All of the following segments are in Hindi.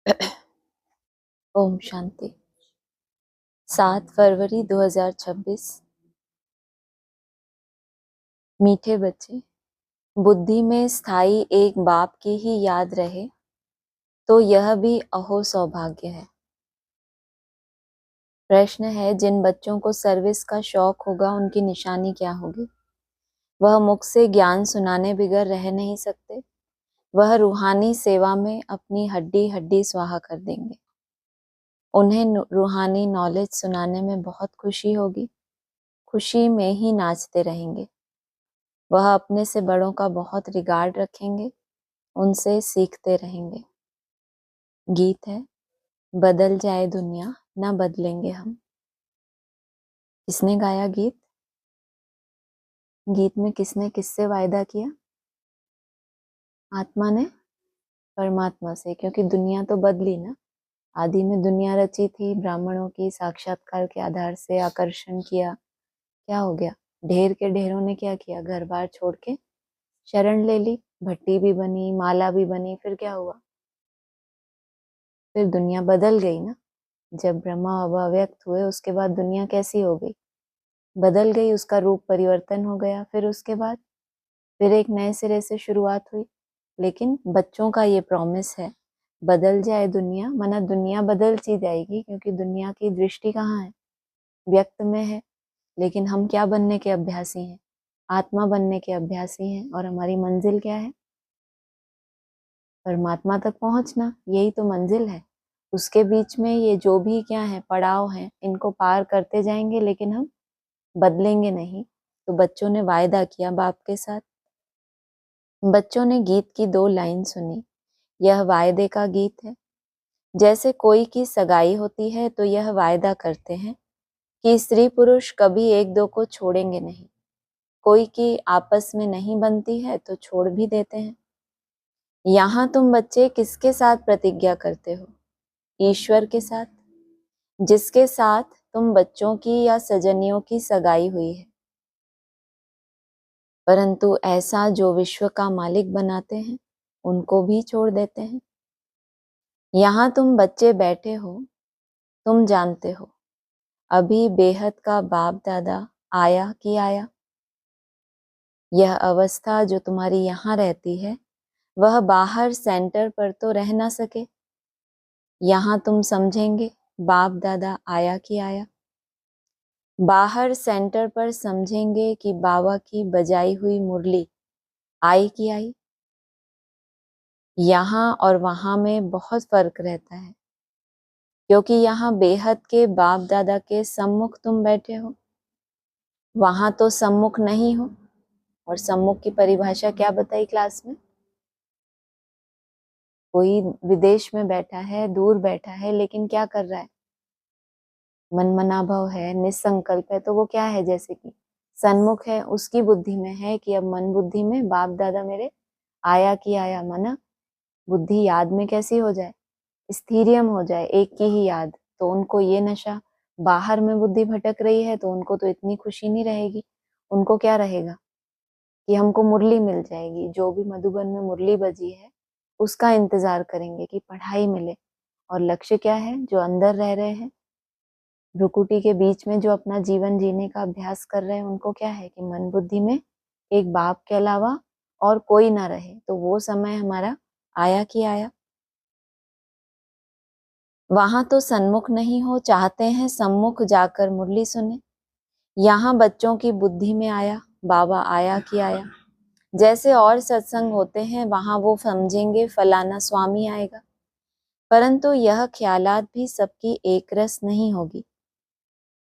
ओम शांति। 7 फरवरी 2026। मीठे बच्चे, बुद्धि में स्थायी एक बाप की ही याद रहे तो यह भी अहो सौभाग्य है। प्रश्न है, जिन बच्चों को सर्विस का शौक होगा उनकी निशानी क्या होगी? वह मुख से ज्ञान सुनाने बिगर रह नहीं सकते। वह रूहानी सेवा में अपनी हड्डी हड्डी स्वाहा कर देंगे। उन्हें रूहानी नॉलेज सुनाने में बहुत खुशी होगी। खुशी में ही नाचते रहेंगे। वह अपने से बड़ों का बहुत रिगार्ड रखेंगे, उनसे सीखते रहेंगे। गीत है, बदल जाए दुनिया ना बदलेंगे हम। किसने गाया गीत? गीत में किसने किससे वायदा किया? आत्मा ने परमात्मा से, क्योंकि दुनिया तो बदली ना। आदि में दुनिया रची थी, ब्राह्मणों की साक्षात्कार के आधार से आकर्षण किया। क्या हो गया? ढेर के ढेरों ने क्या किया? घर बार छोड़ के शरण ले ली। भट्टी भी बनी, माला भी बनी। फिर क्या हुआ? फिर दुनिया बदल गई ना। जब ब्रह्मा बाबा व्यक्त हुए उसके बाद दुनिया कैसी हो गई? बदल गई, उसका रूप परिवर्तन हो गया। फिर उसके बाद फिर एक नए सिरे से शुरुआत हुई। लेकिन बच्चों का ये प्रॉमिस है, बदल जाए दुनिया, माना दुनिया बदल सी जाएगी, क्योंकि दुनिया की दृष्टि कहाँ है? व्यक्त में है। लेकिन हम क्या बनने के अभ्यासी हैं? आत्मा बनने के अभ्यासी हैं। और हमारी मंजिल क्या है? परमात्मा तक पहुंचना। यही तो मंजिल है। उसके बीच में ये जो भी क्या है, पड़ाव है, इनको पार करते जाएंगे, लेकिन हम बदलेंगे नहीं। तो बच्चों ने वायदा किया बाप के साथ। बच्चों ने गीत की 2 लाइन सुनी। यह वायदे का गीत है। जैसे कोई की सगाई होती है तो यह वायदा करते हैं कि स्त्री पुरुष कभी एक दो को छोड़ेंगे नहीं। कोई की आपस में नहीं बनती है तो छोड़ भी देते हैं। यहाँ तुम बच्चे किसके साथ प्रतिज्ञा करते हो? ईश्वर के साथ, जिसके साथ तुम बच्चों की या सजनियों की सगाई हुई है। परंतु ऐसा जो विश्व का मालिक बनाते हैं उनको भी छोड़ देते हैं। यहाँ तुम बच्चे बैठे हो, तुम जानते हो अभी बेहद का बाप दादा आया कि आया। यह अवस्था जो तुम्हारी यहाँ रहती है वह बाहर सेंटर पर तो रह ना सके। यहाँ तुम समझेंगे बाप दादा आया कि आया। बाहर सेंटर पर समझेंगे कि बाबा की बजाई हुई मुरली आई कि आई। यहाँ और वहाँ में बहुत फर्क रहता है, क्योंकि यहाँ बेहद के बाप दादा के सम्मुख तुम बैठे हो, वहाँ तो सम्मुख नहीं हो। और सम्मुख की परिभाषा क्या बताई क्लास में? कोई विदेश में बैठा है, दूर बैठा है, लेकिन क्या कर रहा है? मनमना भाव है, निसंकल्प है, तो वो क्या है? जैसे कि सन्मुख है, उसकी बुद्धि में है कि अब मन बुद्धि में बाप दादा मेरे आया कि आया। माना बुद्धि याद में कैसी हो जाए? स्थिरियम हो जाए, एक की ही याद। तो उनको ये नशा, बाहर में बुद्धि भटक रही है तो उनको तो इतनी खुशी नहीं रहेगी। उनको क्या रहेगा कि हमको मुरली मिल जाएगी। जो भी मधुबन में मुरली बजी है उसका इंतजार करेंगे कि पढ़ाई मिले। और लक्ष्य क्या है? जो अंदर रह रहे हैं, भ्रुकुटी के बीच में जो अपना जीवन जीने का अभ्यास कर रहे हैं, उनको क्या है कि मन बुद्धि में एक बाप के अलावा और कोई ना रहे। तो वो समय हमारा आया कि आया। वहां तो सन्मुख नहीं हो, चाहते हैं सम्मुख जाकर मुरली सुने। यहाँ बच्चों की बुद्धि में आया, बाबा आया कि आया। जैसे और सत्संग होते हैं वहां वो समझेंगे फलाना स्वामी आएगा। परंतु यह ख्यालात भी सबकी एक रस नहीं होगी।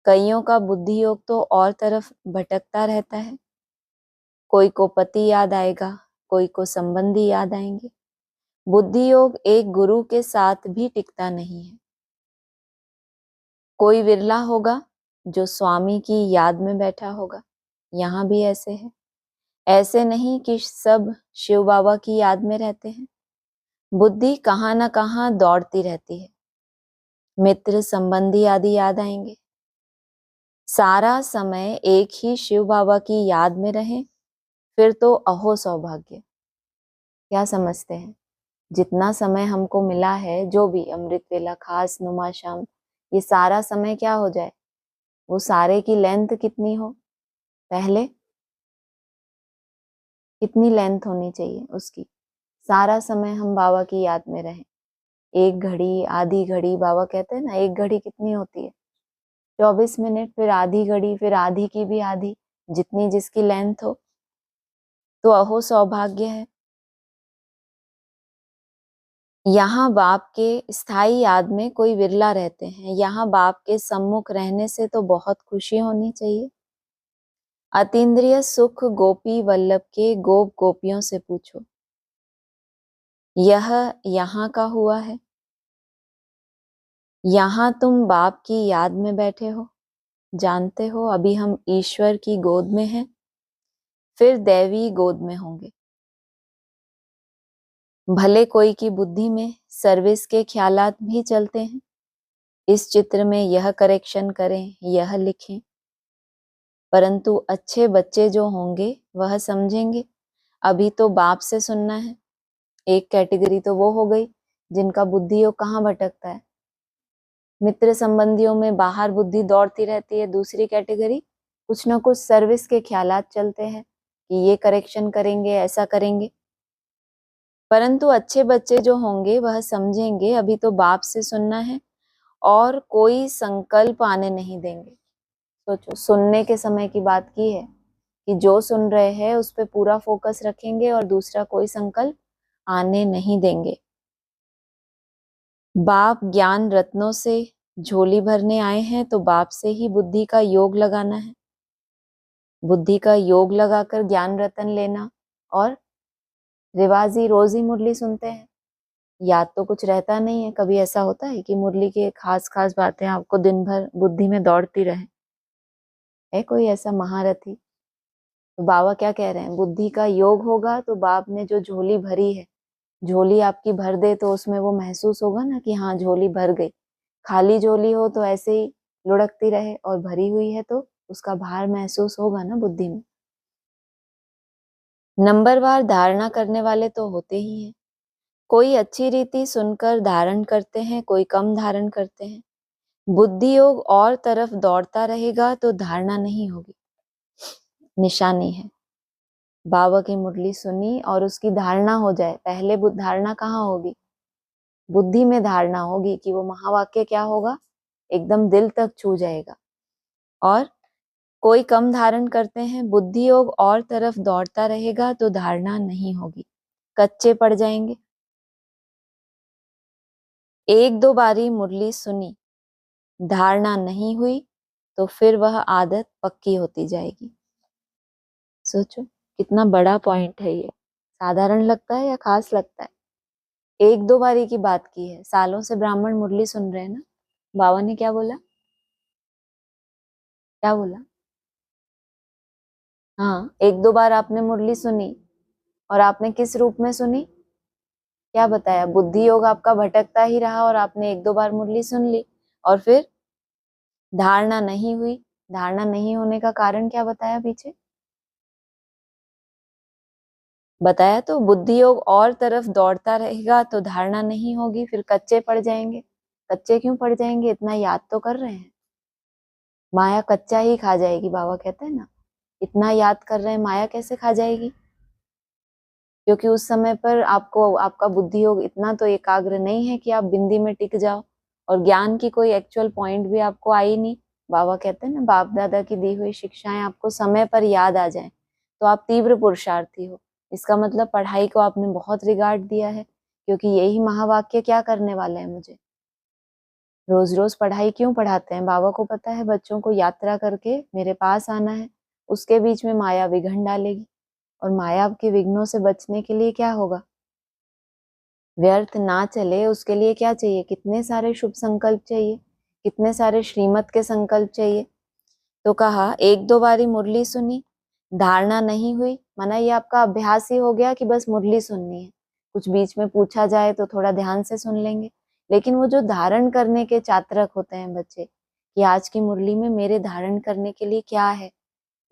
कईयों का बुद्धि योग तो और तरफ भटकता रहता है। कोई को पति याद आएगा, कोई को संबंधी याद आएंगे। बुद्धि योग एक गुरु के साथ भी टिकता नहीं है। कोई विरला होगा जो स्वामी की याद में बैठा होगा। यहाँ भी ऐसे है। ऐसे नहीं कि सब शिव बाबा की याद में रहते हैं। बुद्धि कहाँ ना कहाँ दौड़ती रहती है। मित्र संबंधी आदि याद आएंगे। सारा समय एक ही शिव बाबा की याद में रहें, फिर तो अहो सौभाग्य। क्या समझते हैं? जितना समय हमको मिला है, जो भी अमृत वेला, खास, नुमा शाम, ये सारा समय क्या हो जाए, वो सारे की लेंथ कितनी हो, पहले कितनी लेंथ होनी चाहिए उसकी, सारा समय हम बाबा की याद में रहें। 1 घड़ी, आधी घड़ी, बाबा कहते हैं ना 1 घड़ी कितनी होती है, 24 मिनट, फिर आधी घड़ी, फिर आधी की भी आधी, जितनी जिसकी लेंथ हो, तो अहो सौभाग्य है। यहाँ बाप के स्थायी याद में कोई विरला रहते हैं, यहाँ बाप के सम्मुख रहने से तो बहुत खुशी होनी चाहिए। अतीन्द्रिय सुख गोपी वल्लभ के गोप गोपियों से पूछो, यह यहाँ का हुआ है। यहाँ तुम बाप की याद में बैठे हो, जानते हो अभी हम ईश्वर की गोद में हैं, फिर दैवी गोद में होंगे। भले कोई की बुद्धि में सर्विस के ख्यालात भी चलते हैं, इस चित्र में यह करेक्शन करें, यह लिखें, परंतु अच्छे बच्चे जो होंगे वह समझेंगे अभी तो बाप से सुनना है। एक कैटेगरी तो वो हो गई जिनका बुद्धि योग कहाँ भटकता है, मित्र संबंधियों में बाहर बुद्धि दौड़ती रहती है। दूसरी कैटेगरी, कुछ ना कुछ सर्विस के ख्यालात चलते हैं कि ये करेक्शन करेंगे, ऐसा करेंगे, परंतु अच्छे बच्चे जो होंगे वह समझेंगे अभी तो बाप से सुनना है और कोई संकल्प आने नहीं देंगे। सोचो, सुनने के समय की बात की है कि जो सुन रहे हैं उस पर पूरा फोकस रखेंगे और दूसरा कोई संकल्प आने नहीं देंगे। बाप ज्ञान रत्नों से झोली भरने आए हैं तो बाप से ही बुद्धि का योग लगाना है, बुद्धि का योग लगाकर ज्ञान रत्न लेना। और रिवाजी रोज ही मुरली सुनते हैं, याद तो कुछ रहता नहीं है। कभी ऐसा होता है कि मुरली की खास खास बातें आपको दिन भर बुद्धि में दौड़ती रहे, है कोई ऐसा महारथी? तो बाबा क्या कह रहे हैं, बुद्धि का योग होगा तो बाप ने जो झोली भरी है, झोली आपकी भर दे तो उसमें वो महसूस होगा ना कि हाँ झोली भर गई। खाली झोली हो तो ऐसे ही लुढ़कती रहे, और भरी हुई है तो उसका भार महसूस होगा ना बुद्धि में। नंबरवार धारणा करने वाले तो होते ही हैं, कोई अच्छी रीति सुनकर धारण करते हैं, कोई कम धारण करते हैं। बुद्धि योग और तरफ दौड़ता रहेगा तो धारणा नहीं होगी, निशानी है। बाबा की मुरली सुनी और उसकी धारणा हो जाए, पहले धारणा कहाँ होगी, बुद्धि में धारणा होगी कि वो महावाक्य क्या होगा, एकदम दिल तक छू जाएगा। और कोई कम धारण करते हैं, बुद्धि योग और तरफ दौड़ता रहेगा तो धारणा नहीं होगी, कच्चे पड़ जाएंगे। 1-2 बारी मुरली सुनी, धारणा नहीं हुई तो फिर वह आदत पक्की होती जाएगी। सोचो कितना बड़ा पॉइंट है ये, साधारण लगता है या खास लगता है? 1-2 बारी की बात की है, सालों से ब्राह्मण मुरली सुन रहे हैं ना। बाबा ने क्या बोला, क्या बोला? हाँ, 1-2 बार आपने मुरली सुनी, और आपने किस रूप में सुनी, क्या बताया? बुद्धि योग आपका भटकता ही रहा और आपने 1-2 बार मुरली सुन ली और फिर धारणा नहीं हुई। धारणा नहीं होने का कारण क्या बताया पीछे? बताया तो, बुद्धि योग और तरफ दौड़ता रहेगा तो धारणा नहीं होगी, फिर कच्चे पड़ जाएंगे। कच्चे क्यों पड़ जाएंगे, इतना याद तो कर रहे हैं, माया कच्चा ही खा जाएगी। बाबा कहते हैं ना, इतना याद कर रहे हैं, माया कैसे खा जाएगी? क्योंकि उस समय पर आपको आपका बुद्धि योग इतना तो एकाग्र नहीं है कि आप बिंदी में टिक जाओ, और ज्ञान की कोई एक्चुअल पॉइंट भी आपको आई नहीं। बाबा कहते हैं ना, बाप दादा की दी हुई शिक्षाएं आपको समय पर याद आ जाएं तो आप तीव्र पुरुषार्थी हो। इसका मतलब पढ़ाई को आपने बहुत रिगार्ड दिया है, क्योंकि यही महावाक्य क्या करने वाले हैं मुझे। रोज रोज पढ़ाई क्यों पढ़ाते हैं? बाबा को पता है बच्चों को यात्रा करके मेरे पास आना है, उसके बीच में माया विघन डालेगी, और माया के विघ्नों से बचने के लिए क्या होगा, व्यर्थ ना चले उसके लिए क्या चाहिए, कितने सारे शुभ संकल्प चाहिए, कितने सारे श्रीमत के संकल्प चाहिए। तो कहा 1-2 बारी मुरली सुनी, धारणा नहीं हुई, माना ये आपका अभ्यास ही हो गया कि बस मुरली सुननी है, कुछ बीच में पूछा जाए तो थोड़ा ध्यान से सुन लेंगे। लेकिन वो जो धारण करने के चातरक होते हैं बच्चे, कि आज की मुरली में मेरे धारण करने के लिए क्या है,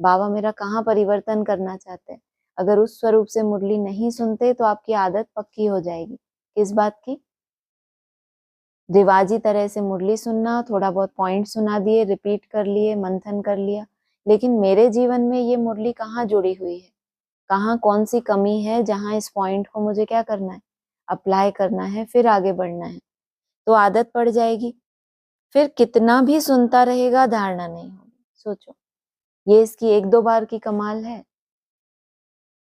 बाबा मेरा कहाँ परिवर्तन करना चाहते हैं, अगर उस स्वरूप से मुरली नहीं सुनते तो आपकी आदत पक्की हो जाएगी। किस बात की? रिवाजी तरह से मुरली सुनना, थोड़ा बहुत पॉइंट सुना दिए, रिपीट कर लिए, मंथन कर लिया, लेकिन मेरे जीवन में ये मुरली कहाँ जुड़ी हुई है? कहाँ कौन सी कमी है जहाँ इस पॉइंट को मुझे क्या करना है? अप्लाई करना है, फिर आगे बढ़ना है। तो आदत पड़ जाएगी। फिर कितना भी सुनता रहेगा, धारणा नहीं होगी। सोचो, ये इसकी 1-2 बार की कमाल है।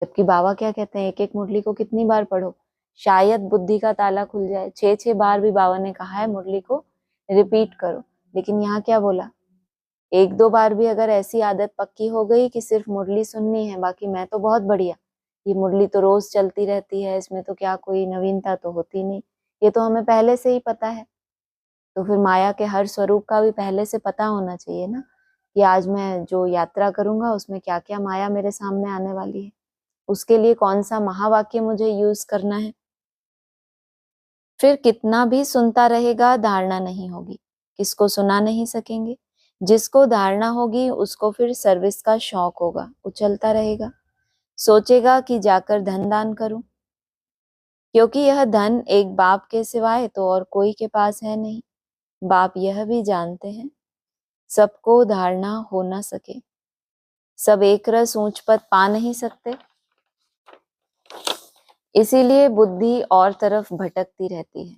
जबकि बाबा क्या कहते हैं, एक एक मुरली को कितनी बार पढ़ो, शायद बुद्धि का ताला खुल जाए। 6-6 बार भी बाबा ने कहा है मुरली को रिपीट करो, लेकिन यहाँ क्या बोला, 1-2 बार भी अगर ऐसी आदत पक्की हो गई कि सिर्फ मुरली सुननी है, बाकी मैं तो बहुत बढ़िया, ये मुरली तो रोज चलती रहती है, इसमें तो क्या कोई नवीनता तो होती नहीं, ये तो हमें पहले से ही पता है। तो फिर माया के हर स्वरूप का भी पहले से पता होना चाहिए ना, कि आज मैं जो यात्रा करूंगा उसमें क्या क्या माया मेरे सामने आने वाली है, उसके लिए कौन सा महावाक्य मुझे यूज करना है। फिर कितना भी सुनता रहेगा, धारणा नहीं होगी। किसको सुना नहीं सकेंगे? जिसको धारणा होगी उसको फिर सर्विस का शौक होगा, उछलता रहेगा, सोचेगा कि जाकर धन दान करूं, क्योंकि यह धन एक बाप के सिवाय तो और कोई के पास है नहीं। बाप यह भी जानते हैं सबको धारणा हो ना सके, सब एक रस ऊंच पद पा नहीं सकते, इसीलिए बुद्धि और तरफ भटकती रहती है।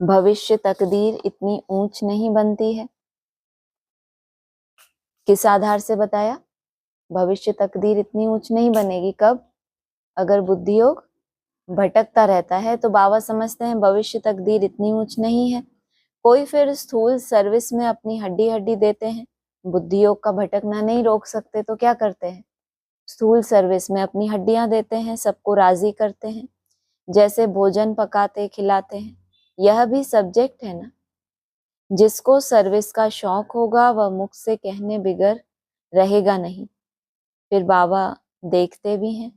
भविष्य तकदीर इतनी ऊंच नहीं बनती है। किस आधार से बताया? भविष्य तकदीर इतनी ऊंच नहीं बनेगी। कब? अगर बुद्धि योग भटकता रहता है, तो बाबा समझते हैं भविष्य तकदीर इतनी ऊंच नहीं है। कोई फिर स्थूल सर्विस में अपनी हड्डी हड्डी देते हैं, बुद्धि योग का भटकना नहीं रोक सकते, तो क्या करते हैं, स्थूल सर्विस में अपनी हड्डियां देते हैं, सबको राजी करते हैं, जैसे भोजन पकाते खिलाते हैं। यह भी सब्जेक्ट है ना। जिसको सर्विस का शौक होगा वह मुख से कहने बिगर रहेगा नहीं। फिर बाबा देखते भी हैं,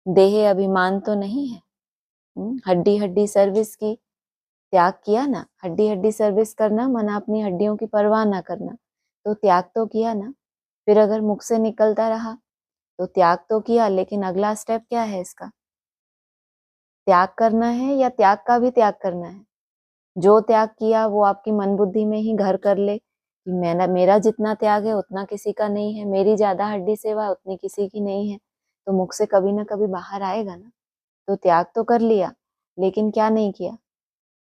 देह अभिमान तो नहीं है। हड्डी हड्डी सर्विस की त्याग किया ना, हड्डी हड्डी सर्विस करना मना अपनी हड्डियों की परवाह ना करना, तो त्याग तो किया ना। फिर अगर मुख से निकलता रहा तो त्याग तो किया, लेकिन अगला स्टेप क्या है इसका? त्याग करना है या त्याग का भी त्याग करना है? जो त्याग किया वो आपकी मन बुद्धि में ही घर कर ले कि मेरा जितना त्याग है उतना किसी का नहीं है, मेरी ज्यादा हड्डी सेवा उतनी किसी की नहीं है, तो मुख से कभी ना कभी बाहर आएगा ना। तो त्याग तो कर लिया, लेकिन क्या नहीं किया?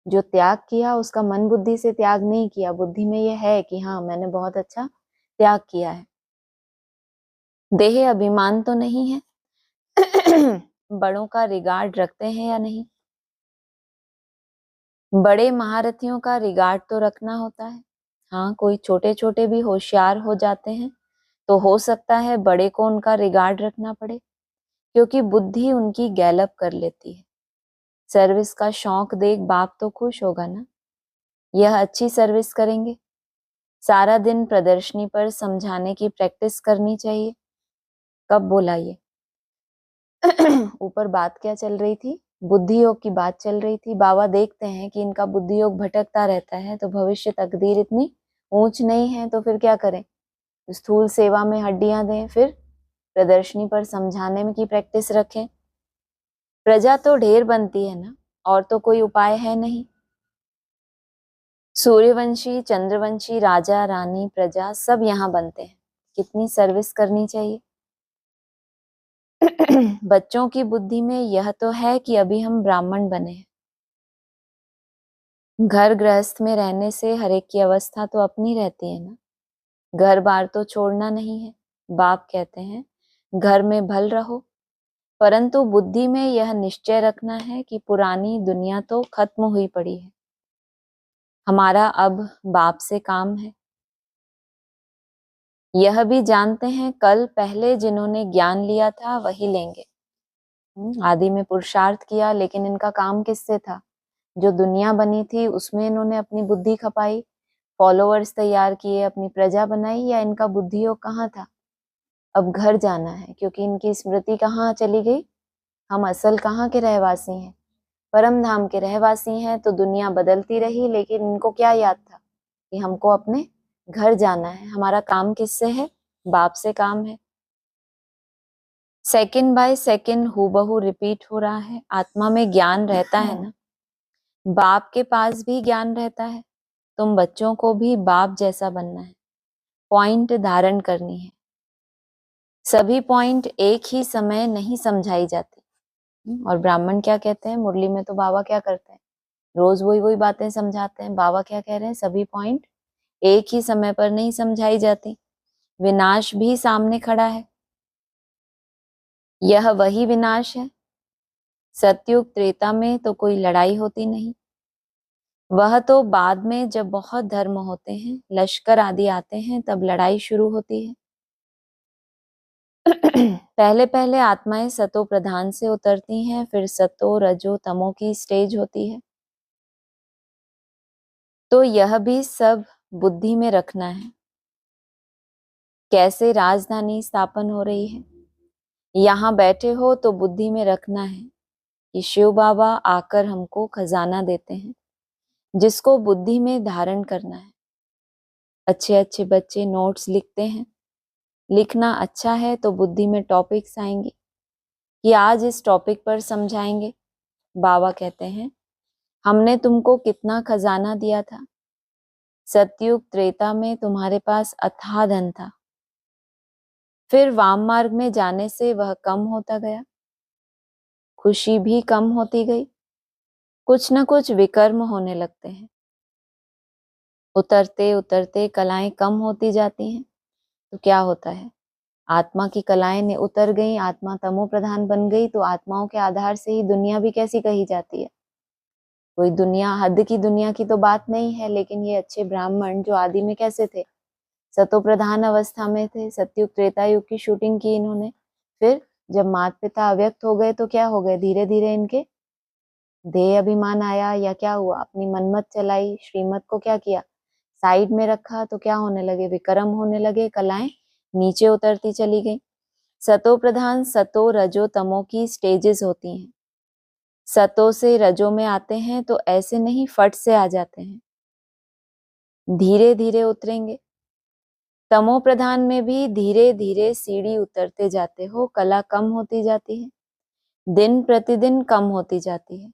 जो त्याग किया उसका मन बुद्धि से त्याग नहीं किया, बुद्धि में यह है कि हाँ मैंने बहुत अच्छा त्याग किया है। देह अभिमान तो नहीं है। बड़ों का रिगार्ड रखते हैं या नहीं? बड़े महारथियों का रिगार्ड तो रखना होता है। हाँ, कोई छोटे छोटे भी होशियार हो जाते हैं तो हो सकता है बड़े को उनका रिगार्ड रखना पड़े, क्योंकि बुद्धि उनकी गैलअप कर लेती है। सर्विस का शौक देख बाप तो खुश होगा ना, यह अच्छी सर्विस करेंगे। सारा दिन प्रदर्शनी पर समझाने की प्रैक्टिस करनी चाहिए। कब बोला ये? ऊपर बात क्या चल रही थी? बुद्धि योग की बात चल रही थी। बाबा देखते हैं कि इनका बुद्धि योग भटकता रहता है, तो भविष्य तकदीर इतनी ऊंच नहीं है, तो फिर क्या करें? स्थूल सेवा में हड्डियां दें, फिर प्रदर्शनी पर समझाने में की प्रैक्टिस रखें। प्रजा तो ढेर बनती है ना, और तो कोई उपाय है नहीं। सूर्यवंशी चंद्रवंशी राजा रानी प्रजा सब यहाँ बनते हैं। कितनी सर्विस करनी चाहिए। बच्चों की बुद्धि में यह तो है कि अभी हम ब्राह्मण बने हैं। घर गृहस्थ में रहने से हर एक की अवस्था तो अपनी रहती है ना, घर बार तो छोड़ना नहीं है। बाप कहते हैं घर में भल रहो, परंतु बुद्धि में यह निश्चय रखना है कि पुरानी दुनिया तो खत्म हुई पड़ी है, हमारा अब बाप से काम है। यह भी जानते हैं कल पहले जिन्होंने ज्ञान लिया था वही लेंगे। आदि में पुरुषार्थ किया, लेकिन इनका काम किससे था? जो दुनिया बनी थी उसमें इन्होंने अपनी बुद्धि खपाई, फॉलोअर्स तैयार किए, अपनी प्रजा बनाई, या इनका बुद्धि योग कहाँ था? अब घर जाना है, क्योंकि इनकी स्मृति कहाँ चली गई? हम असल कहाँ के रहवासी हैं? परम धाम के रहवासी हैं। तो दुनिया बदलती रही, लेकिन इनको क्या याद था कि हमको अपने घर जाना है। हमारा काम किससे है? बाप से काम है। सेकंड बाय सेकंड हूबहू रिपीट हो रहा है। आत्मा में ज्ञान रहता है ना, बाप के पास भी ज्ञान रहता है। तुम बच्चों को भी बाप जैसा बनना है, पॉइंट धारण करनी है। सभी पॉइंट एक ही समय नहीं समझाई जाती। और ब्राह्मण क्या कहते हैं, मुरली में तो बाबा क्या करते हैं, रोज वही वही बातें समझाते हैं। बाबा क्या कह रहे हैं, सभी पॉइंट एक ही समय पर नहीं समझाई जाती। विनाश भी सामने खड़ा है, यह वही विनाश है। सतयुग त्रेता में तो कोई लड़ाई होती नहीं, वह तो बाद में जब बहुत धर्म होते हैं, लश्कर आदि आते हैं, तब लड़ाई शुरू होती है। पहले पहले आत्माएं सतो प्रधान से उतरती हैं, फिर सतो रजो तमो की स्टेज होती है। तो यह भी सब बुद्धि में रखना है। कैसे राजधानी स्थापन हो रही है, यहाँ बैठे हो तो बुद्धि में रखना है कि शिव बाबा आकर हमको खजाना देते हैं, जिसको बुद्धि में धारण करना है। अच्छे अच्छे बच्चे नोट्स लिखते हैं, लिखना अच्छा है तो बुद्धि में टॉपिक्स आएंगे कि आज इस टॉपिक पर समझाएंगे। बाबा कहते हैं, हमने तुमको कितना खजाना दिया था। सतयुग त्रेता में तुम्हारे पास अथाह धन था, फिर वाम मार्ग में जाने से वह कम होता गया, खुशी भी कम होती गई, कुछ न कुछ विकर्म होने लगते हैं। उतरते उतरते कलाएं कम होती जाती हैं, तो क्या होता है, आत्मा की कलाएं ने उतर गई, आत्मा तमो प्रधान बन गई, तो आत्माओं के आधार से ही दुनिया भी कैसी कही जाती है। कोई दुनिया हद की दुनिया की तो बात नहीं है, लेकिन ये अच्छे ब्राह्मण जो आदि में कैसे थे, सतो प्रधान अवस्था में थे। सतयुग त्रेता युग की शूटिंग की इन्होंने, फिर जब माता पिता अव्यक्त हो गए तो क्या हो गए, धीरे धीरे इनके देह अभिमान आया, या क्या हुआ, अपनी मनमत चलाई, श्रीमत को क्या किया, साइड में रखा, तो क्या होने लगे, विक्रम होने लगे, कलाएं नीचे उतरती चली गई। सतो प्रधान सतो रजो तमो की स्टेजेस होती हैं। सतो से रजो में आते हैं तो ऐसे नहीं फट से आ जाते हैं, धीरे धीरे उतरेंगे। तमो प्रधान में भी धीरे धीरे सीढ़ी उतरते जाते हो, कला कम होती जाती है, दिन प्रतिदिन कम होती जाती है।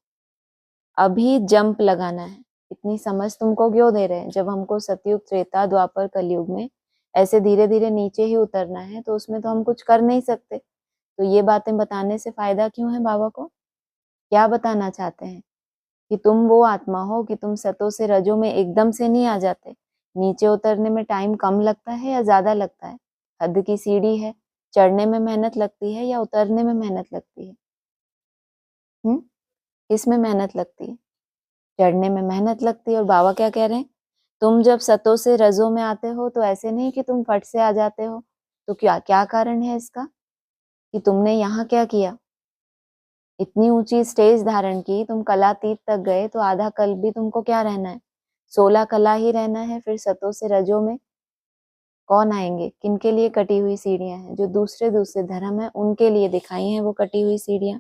अभी जंप लगाना है। इतनी समझ तुमको क्यों दे रहे हैं, जब हमको सतयुग त्रेता द्वापर कलयुग में ऐसे धीरे धीरे नीचे ही उतरना है, तो उसमें तो हम कुछ कर नहीं सकते। तो ये बातें बताने से फायदा क्यों है बाबा को, क्या बताना चाहते हैं कि तुम वो आत्मा हो कि तुम सतो से रजो में एकदम से नहीं आ जाते। नीचे उतरने में टाइम कम लगता है या ज्यादा लगता है, हद की सीढ़ी है, चढ़ने में मेहनत लगती है या उतरने में मेहनत लगती है, किसमें मेहनत लगती है, चढ़ने में मेहनत लगती है। और बाबा क्या कह रहे हैं, तुम जब सतो से रजो में आते हो तो ऐसे नहीं कि तुम फट से आ जाते हो। तो क्या क्या कारण है इसका, कि तुमने यहाँ क्या किया, इतनी ऊंची स्टेज धारण की, तुम कलातीत तक गए, तो आधा कल भी तुमको क्या रहना है, 16 कला ही रहना है। फिर सतो से रजो में कौन आएंगे, किनके लिए कटी हुई सीढ़ियां हैं, जो दूसरे दूसरे धर्म है उनके लिए दिखाई हैं वो कटी हुई सीढ़ियां।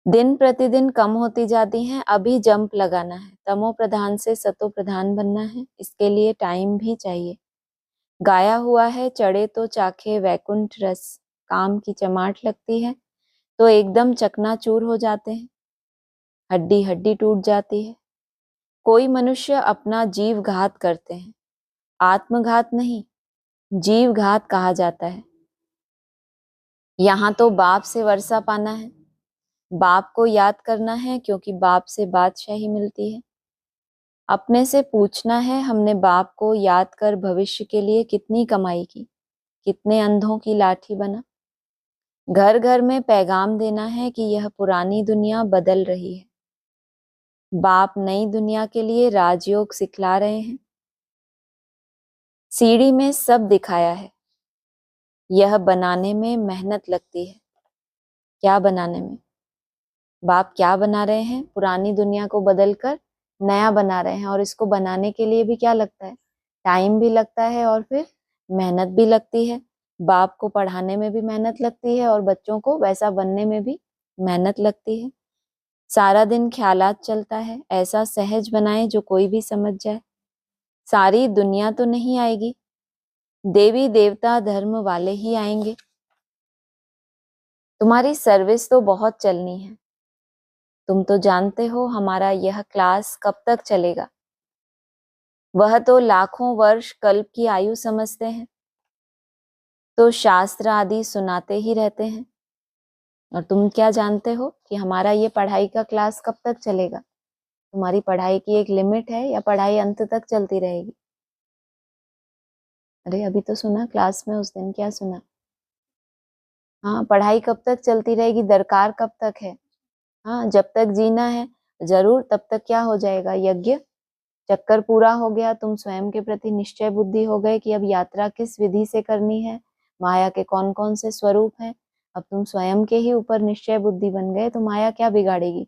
दिन प्रतिदिन कम होती जाती हैं, अभी जंप लगाना है, तमो प्रधान से सतो प्रधान बनना है, इसके लिए टाइम भी चाहिए। गाया हुआ है, चढ़े तो चाखे वैकुंठ रस, काम की चमाट लगती है तो एकदम चकनाचूर हो जाते हैं, हड्डी हड्डी टूट जाती है। कोई मनुष्य अपना जीव घात करते हैं, आत्मघात नहीं, जीव घात कहा जाता है। यहाँ तो बाप से वर्षा पाना है, बाप को याद करना है, क्योंकि बाप से बादशाही मिलती है। अपने से पूछना है, हमने बाप को याद कर भविष्य के लिए कितनी कमाई की, कितने अंधों की लाठी बना। घर घर में पैगाम देना है कि यह पुरानी दुनिया बदल रही है, बाप नई दुनिया के लिए राजयोग सिखला रहे हैं। सीढ़ी में सब दिखाया है, यह बनाने में मेहनत लगती है। क्या बनाने में, बाप क्या बना रहे हैं, पुरानी दुनिया को बदलकर नया बना रहे हैं, और इसको बनाने के लिए भी क्या लगता है, टाइम भी लगता है और फिर मेहनत भी लगती है। बाप को पढ़ाने में भी मेहनत लगती है और बच्चों को वैसा बनने में भी मेहनत लगती है। सारा दिन ख्यालात चलता है, ऐसा सहज बनाए जो कोई भी समझ जाए। सारी दुनिया तो नहीं आएगी, देवी देवता धर्म वाले ही आएंगे। तुम्हारी सर्विस तो बहुत चलनी है। तुम तो जानते हो हमारा यह क्लास कब तक चलेगा। वह तो लाखों वर्ष कल्प की आयु समझते हैं, तो शास्त्र आदि सुनाते ही रहते हैं। और तुम क्या जानते हो कि हमारा ये पढ़ाई का क्लास कब तक चलेगा। तुम्हारी पढ़ाई की एक लिमिट है या पढ़ाई अंत तक चलती रहेगी। अरे अभी तो सुना क्लास में उस दिन, क्या सुना। हाँ, पढ़ाई कब तक चलती रहेगी, दरकार कब तक है। हाँ, जब तक जीना है जरूर, तब तक क्या हो जाएगा, यज्ञ चक्कर पूरा हो गया। तुम स्वयं के प्रति निश्चय बुद्धि हो गए कि अब यात्रा किस विधि से करनी है, माया के कौन कौन से स्वरूप हैं। अब तुम स्वयं के ही ऊपर निश्चय बुद्धि बन गए, तो माया क्या बिगाड़ेगी।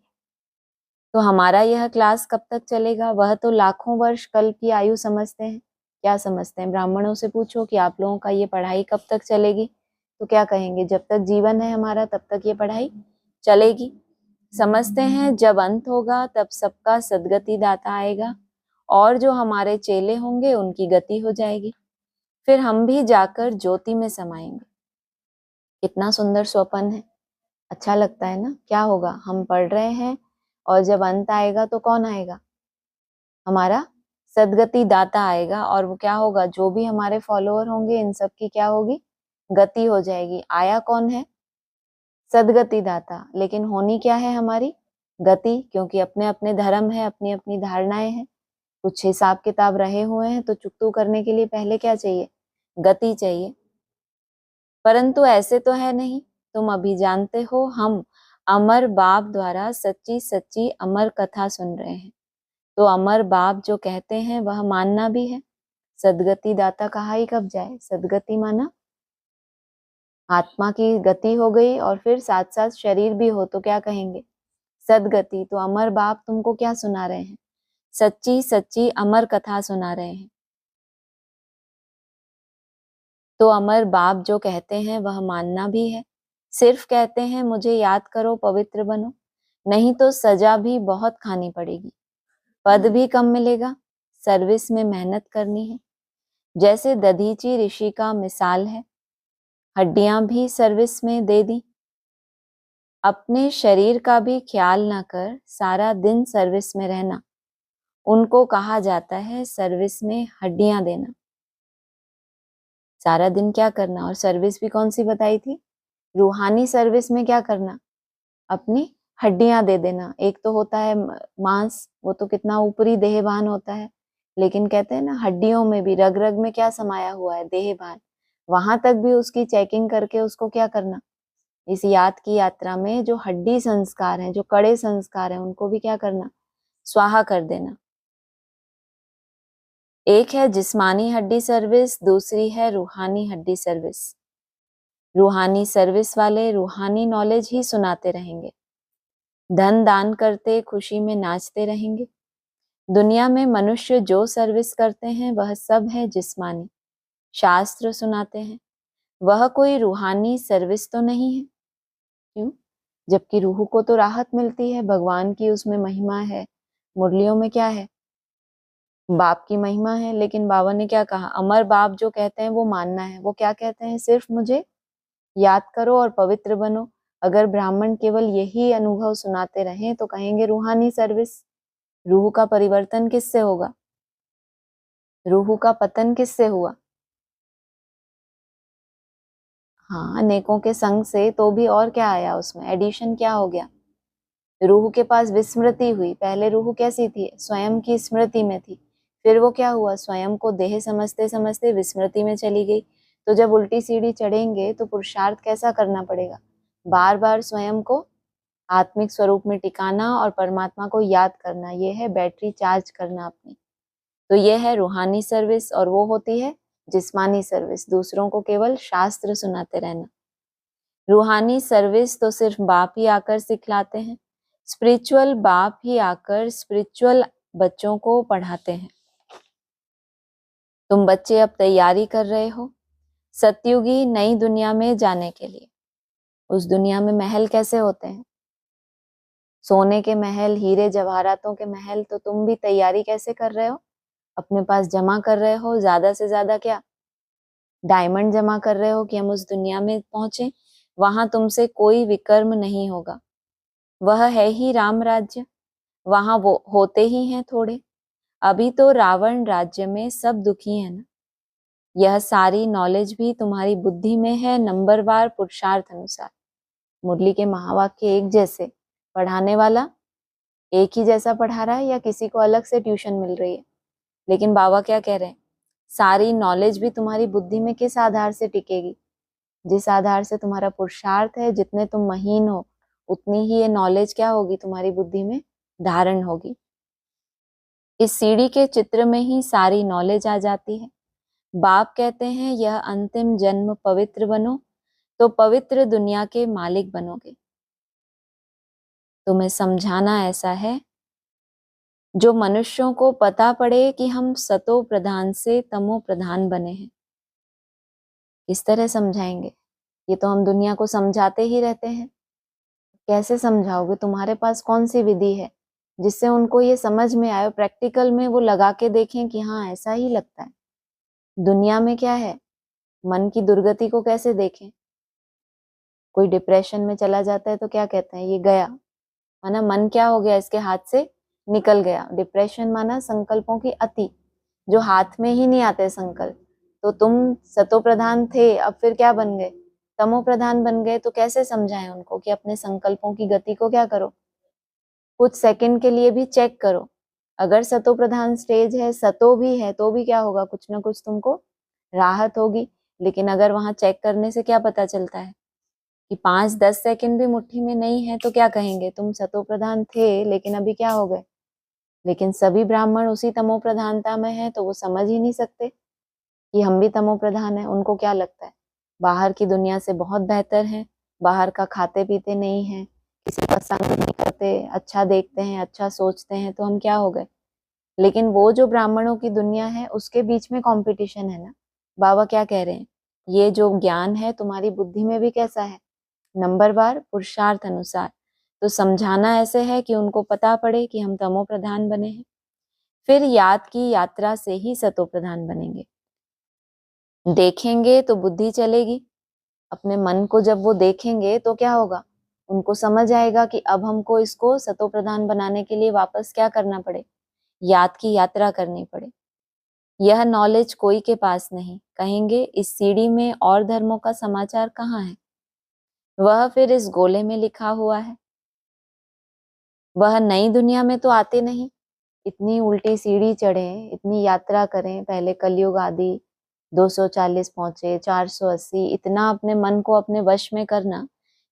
तो हमारा यह क्लास कब तक चलेगा। वह तो लाखों वर्ष कल्प की आयु समझते हैं। क्या समझते हैं, ब्राह्मणों से पूछो कि आप लोगों का ये पढ़ाई कब तक चलेगी, तो क्या कहेंगे, जब तक जीवन है हमारा तब तक ये पढ़ाई चलेगी। समझते हैं जब अंत होगा तब सबका सदगति दाता आएगा, और जो हमारे चेले होंगे उनकी गति हो जाएगी, फिर हम भी जाकर ज्योति में समाएंगे। कितना सुंदर स्वप्न है, अच्छा लगता है ना। क्या होगा, हम पढ़ रहे हैं और जब अंत आएगा तो कौन आएगा, हमारा सदगति दाता आएगा। और वो क्या होगा, जो भी हमारे फॉलोअर होंगे इन सब की क्या होगी, गति हो जाएगी। आया कौन है, सदगति दाता, लेकिन होनी क्या है हमारी, गति। क्योंकि अपने अपने धर्म है, अपनी अपनी धारणाएं हैं, कुछ हिसाब किताब रहे हुए हैं, तो चुकतू करने के लिए पहले क्या चाहिए, गति चाहिए। परंतु ऐसे तो है नहीं। तुम अभी जानते हो हम अमर बाप द्वारा सच्ची सच्ची अमर कथा सुन रहे हैं। तो अमर बाप जो कहते हैं वह मानना भी है। सदगति दाता कहा ही कब जाए, सदगति माना आत्मा की गति हो गई और फिर साथ साथ शरीर भी हो तो क्या कहेंगे, सदगति। तो अमर बाप तुमको क्या सुना रहे हैं, सच्ची सच्ची अमर कथा सुना रहे हैं। तो अमर बाप जो कहते हैं वह मानना भी है। सिर्फ कहते हैं मुझे याद करो पवित्र बनो, नहीं तो सजा भी बहुत खानी पड़ेगी, पद भी कम मिलेगा, सर्विस में मेहनत करनी है। जैसे दधीची ऋषि का मिसाल है, हड्डियां भी सर्विस में दे दी। अपने शरीर का भी ख्याल ना कर सारा दिन सर्विस में रहना, उनको कहा जाता है सर्विस में हड्डियां देना। सारा दिन क्या करना, और सर्विस भी कौन सी बताई थी, रूहानी सर्विस में क्या करना, अपनी हड्डियां दे देना। एक तो होता है मांस, वो तो कितना ऊपरी देहभान होता है, लेकिन कहते हैं ना हड्डियों में भी, रग रग में क्या समाया हुआ है, देहभान, वहां तक भी उसकी चेकिंग करके उसको क्या करना। इस याद की यात्रा में जो हड्डी संस्कार हैं, जो कड़े संस्कार हैं, उनको भी क्या करना, स्वाहा कर देना। एक है जिस्मानी हड्डी सर्विस, दूसरी है रूहानी हड्डी सर्विस। रूहानी सर्विस वाले रूहानी नॉलेज ही सुनाते रहेंगे, धन दान करते खुशी में नाचते रहेंगे। दुनिया में मनुष्य जो सर्विस करते हैं वह सब है जिस्मानी, शास्त्र सुनाते हैं, वह कोई रूहानी सर्विस तो नहीं है। क्यों, जबकि रूह को तो राहत मिलती है, भगवान की उसमें महिमा है, मुरलियों में क्या है, बाप की महिमा है। लेकिन बाबा ने क्या कहा, अमर बाप जो कहते हैं वो मानना है। वो क्या कहते हैं, सिर्फ मुझे याद करो और पवित्र बनो। अगर ब्राह्मण केवल यही अनुभव सुनाते रहें तो कहेंगे रूहानी सर्विस। रूह का परिवर्तन किससे होगा, रूह का पतन किससे हुआ, हाँ, नेकों के संग से। तो भी और क्या आया उसमें, एडिशन क्या हो गया, रूह के पास विस्मृति हुई। पहले रूह कैसी थी, स्वयं की स्मृति में थी, फिर वो क्या हुआ, स्वयं को देह समझते समझते विस्मृति में चली गई। तो जब उल्टी सीढ़ी चढ़ेंगे तो पुरुषार्थ कैसा करना पड़ेगा, बार बार स्वयं को आत्मिक स्वरूप में टिकाना और परमात्मा को याद करना। ये है बैटरी चार्ज करना अपनी। तो ये है रूहानी सर्विस, और वो होती है जिस्मानी सर्विस, दूसरों को केवल शास्त्र सुनाते रहना। रूहानी सर्विस तो सिर्फ बाप ही आकर सिखलाते हैं, स्पिरिचुअल बाप ही आकर स्पिरिचुअल बच्चों को पढ़ाते हैं। तुम बच्चे अब तैयारी कर रहे हो सतयुगी नई दुनिया में जाने के लिए। उस दुनिया में महल कैसे होते हैं, सोने के महल, हीरे जवाहरातों के महल। तो तुम भी तैयारी कैसे कर रहे हो, अपने पास जमा कर रहे हो, ज्यादा से ज्यादा क्या, डायमंड जमा कर रहे हो कि हम उस दुनिया में पहुंचे। वहां तुमसे कोई विकर्म नहीं होगा। वह है ही राम राज्य, वहां वो होते ही हैं थोड़े। अभी तो रावण राज्य में सब दुखी है ना। यह सारी नॉलेज भी तुम्हारी बुद्धि में है, नंबरवार पुरुषार्थ अनुसार। मुरली के महावाक्य एक जैसे, पढ़ाने वाला एक ही जैसा पढ़ा रहा है या किसी को अलग से ट्यूशन मिल रही है। लेकिन बाबा क्या कह रहे हैं, सारी नॉलेज भी तुम्हारी बुद्धि में किस आधार से टिकेगी? जिस आधार से तुम्हारा पुरुषार्थ है, जितने तुम महीन हो उतनी ही ये नॉलेज क्या होगी, तुम्हारी बुद्धि में धारण होगी। इस सीढ़ी के चित्र में ही सारी नॉलेज आ जाती है। बाप कहते हैं यह अंतिम जन्म पवित्र बनो तो पवित्र दुनिया के मालिक बनोगे। तुम्हें समझाना ऐसा है जो मनुष्यों को पता पड़े कि हम सतो प्रधान से तमो प्रधान बने हैं। किस तरह समझाएंगे? ये तो हम दुनिया को समझाते ही रहते हैं। कैसे समझाओगे? तुम्हारे पास कौन सी विधि है जिससे उनको ये समझ में आए, प्रैक्टिकल में वो लगा के देखें कि हाँ ऐसा ही लगता है। दुनिया में क्या है, मन की दुर्गति को कैसे देखें? कोई डिप्रेशन में चला जाता है तो क्या कहते हैं, ये गया, माना मन क्या हो गया, इसके हाथ से निकल गया। डिप्रेशन माना संकल्पों की अति, जो हाथ में ही नहीं आते संकल्प। तो तुम सतो प्रधान थे, अब फिर क्या बन गए, तमो प्रधान बन गए। तो कैसे समझाएं उनको कि अपने संकल्पों की गति को क्या करो, कुछ सेकंड के लिए भी चेक करो। अगर सतो प्रधान स्टेज है, सतो भी है, तो भी क्या होगा, कुछ ना कुछ तुमको राहत होगी। लेकिन अगर वहां चेक करने से क्या पता चलता है कि 5-10 सेकंड भी मुट्ठी में नहीं है, तो क्या कहेंगे, तुम सतो प्रधान थे लेकिन अभी क्या हो गए। लेकिन सभी ब्राह्मण उसी तमो प्रधानता में है, तो वो समझ ही नहीं सकते कि हम भी तमो प्रधान है। उनको क्या लगता है बाहर की दुनिया से बहुत बेहतर है, बाहर का खाते पीते नहीं है, किसी का संग नहीं करते, अच्छा देखते हैं, अच्छा सोचते हैं, तो हम क्या हो गए। लेकिन वो जो ब्राह्मणों की दुनिया है उसके बीच में कंपटीशन है ना। बाबा क्या कह रहे हैं, ये जो ज्ञान है तुम्हारी बुद्धि में भी कैसा है, नंबरवार पुरुषार्थ अनुसार। तो समझाना ऐसे है कि उनको पता पड़े कि हम तमो प्रधान बने हैं, फिर याद की यात्रा से ही सतो प्रधान बनेंगे। देखेंगे तो बुद्धि चलेगी, अपने मन को जब वो देखेंगे तो क्या होगा, उनको समझ आएगा कि अब हमको इसको सतो प्रधान बनाने के लिए वापस क्या करना पड़े, याद की यात्रा करनी पड़े। यह नॉलेज कोई के पास नहीं। कहेंगे इस सीढ़ी में और धर्मों का समाचार कहाँ है? वह फिर इस गोले में लिखा हुआ है। वह नई दुनिया में तो आते नहीं, इतनी उल्टी सीढ़ी चढ़े, इतनी यात्रा करें, पहले कलयुग आदि 240 पहुंचे, 480, इतना अपने मन को अपने वश में करना,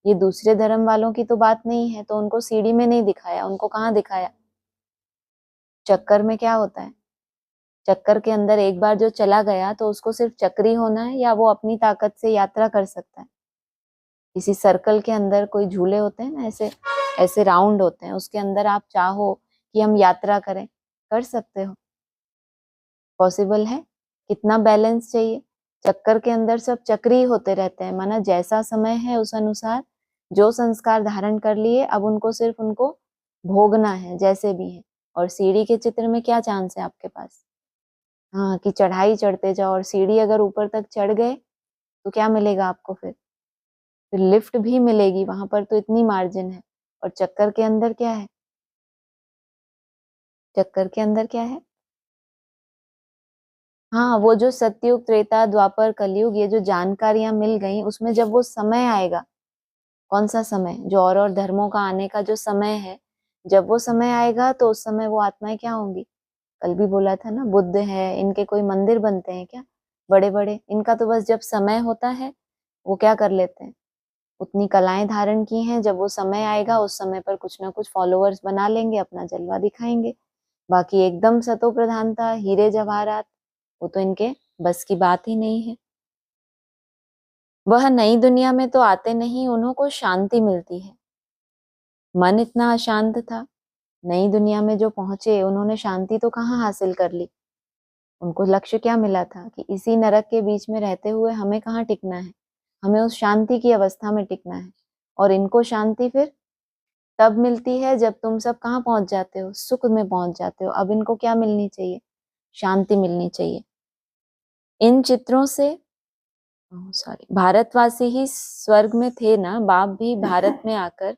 ये दूसरे धर्म वालों की तो बात नहीं है। तो उनको सीढ़ी में नहीं दिखाया, उनको कहाँ दिखाया, चक्कर में क्या होता है, चक्कर के अंदर एक बार जो चला गया तो उसको सिर्फ चक्री होना है, या वो अपनी ताकत से यात्रा कर सकता है। किसी सर्कल के अंदर कोई झूले होते हैं ना, ऐसे ऐसे राउंड होते हैं, उसके अंदर आप चाहो कि हम यात्रा करें, कर सकते हो, पॉसिबल है। कितना बैलेंस चाहिए, चक्कर के अंदर सब चक्री होते रहते हैं, माना जैसा समय है उस अनुसार जो संस्कार धारण कर लिए, अब उनको सिर्फ उनको भोगना है जैसे भी है। और सीढ़ी के चित्र में क्या चांस है आपके पास, हाँ, कि चढ़ाई चढ़ते जाओ, और सीढ़ी अगर ऊपर तक चढ़ गए तो क्या मिलेगा आपको, फिर लिफ्ट भी मिलेगी, वहां पर तो इतनी मार्जिन है। और चक्कर के अंदर क्या है, चक्कर के अंदर क्या है, हाँ, वो जो सतयुग त्रेता द्वापर कलयुग, ये जो जानकारियां मिल गई, उसमें जब वो समय आएगा, कौन सा समय, जो और धर्मों का आने का जो समय है, जब वो समय आएगा तो उस समय वो आत्माएं क्या होंगी। कल भी बोला था ना, बुद्ध है, इनके कोई मंदिर बनते हैं क्या बड़े बड़े, इनका तो बस जब समय होता है वो क्या कर लेते हैं, उतनी कलाएं धारण की हैं, जब वो समय आएगा उस समय पर कुछ ना कुछ फॉलोअर्स बना लेंगे, अपना जलवा दिखाएंगे। बाकी एकदम सतो प्रधानता, हीरे जवाहरात, वो तो इनके बस की बात ही नहीं है। वह नई दुनिया में तो आते नहीं, उन्हों को शांति मिलती है। मन इतना अशांत था, नई दुनिया में जो पहुंचे उन्होंने शांति तो कहाँ हासिल कर ली। उनको लक्ष्य क्या मिला था कि इसी नरक के बीच में रहते हुए हमें कहाँ टिकना है, हमें उस शांति की अवस्था में टिकना है। और इनको शांति फिर तब मिलती है जब तुम सब कहाँ पहुंच जाते हो, सुख में पहुंच जाते हो। अब इनको क्या मिलनी चाहिए, शांति मिलनी चाहिए। इन चित्रों से सॉरी, भारतवासी ही स्वर्ग में थे ना, बाप भी भारत में आकर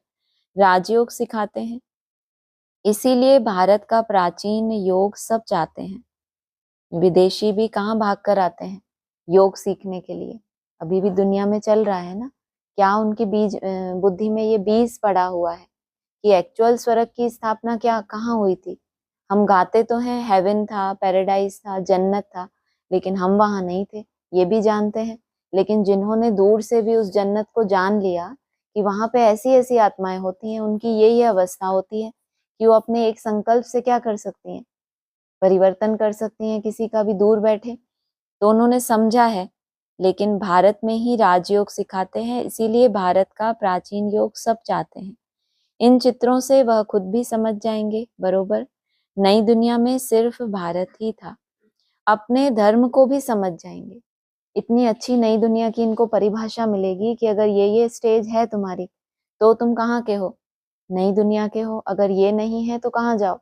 राजयोग सिखाते हैं। इसीलिए भारत का प्राचीन योग सब चाहते हैं। विदेशी भी कहाँ भाग कर आते हैं योग सीखने के लिए, अभी भी दुनिया में चल रहा है ना। क्या उनकी बुद्धि में ये बीज पड़ा हुआ है कि एक्चुअल स्वर्ग की स्थापना क्या कहाँ हुई थी? हम गाते तो हैं हेवन था, पैराडाइज था, जन्नत था, लेकिन हम वहां नहीं थे, ये भी जानते हैं। लेकिन जिन्होंने दूर से भी उस जन्नत को जान लिया कि वहां पे ऐसी ऐसी आत्माएं होती हैं, उनकी ये अवस्था होती है कि वो अपने एक संकल्प से क्या कर सकती हैं, परिवर्तन कर सकती हैं किसी का भी दूर बैठे। तो उन्होंने समझा है। लेकिन भारत में ही राजयोग सिखाते हैं, इसीलिए भारत का प्राचीन योग सब चाहते हैं। इन चित्रों से वह खुद भी समझ जाएंगे बरोबर, नई दुनिया में सिर्फ भारत ही था। अपने धर्म को भी समझ जाएंगे। इतनी अच्छी नई दुनिया की इनको परिभाषा मिलेगी कि अगर ये स्टेज है तुम्हारी तो तुम कहाँ के हो? नई दुनिया के हो। अगर ये नहीं है तो कहाँ जाओ?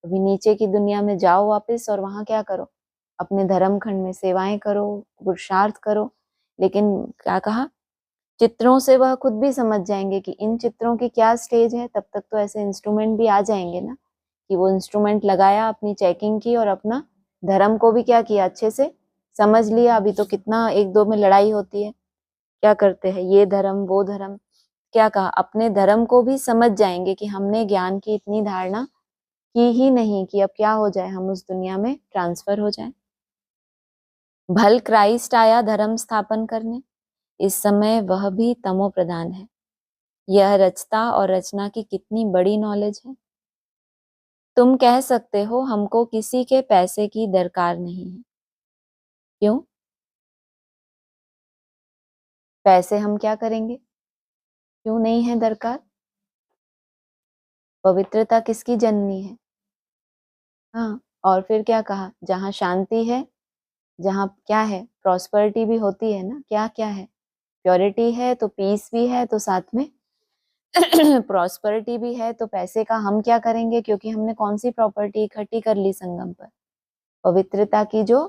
अभी नीचे की दुनिया में जाओ वापस, और वहां क्या करो? अपने धर्म खंड में सेवाएं करो, पुरुषार्थ करो। लेकिन क्या कहा? चित्रों से वह खुद भी समझ जाएंगे कि इन चित्रों की क्या स्टेज है। तब तक तो ऐसे इंस्ट्रूमेंट भी आ जाएंगे ना, कि वो इंस्ट्रूमेंट लगाया, अपनी चेकिंग की और अपना धर्म को भी क्या किया, अच्छे से समझ लिया। अभी तो कितना एक दो में लड़ाई होती है, क्या करते हैं ये धर्म वो धर्म। क्या कहा? अपने धर्म को भी समझ जाएंगे कि हमने ज्ञान की इतनी धारणा की ही नहीं कि अब क्या हो जाए, हम उस दुनिया में ट्रांसफर हो जाए। भल क्राइस्ट आया धर्म स्थापन करने, इस समय वह भी तमो प्रधान है। यह रचता और रचना की कितनी बड़ी नॉलेज है। तुम कह सकते हो हमको किसी के पैसे की दरकार नहीं है। क्यों? पैसे हम क्या करेंगे? क्यों नहीं है दरकार? पवित्रता किसकी जननी है? हाँ, और फिर क्या कहा? जहाँ शांति है, जहाँ क्या है, प्रॉस्पेरिटी भी होती है ना। क्या क्या है? प्योरिटी है तो पीस भी है, तो साथ में प्रॉस्पेरिटी भी है। तो पैसे का हम क्या करेंगे? क्योंकि हमने कौन सी प्रॉपर्टी इकट्ठी कर ली संगम पर? पवित्रता की जो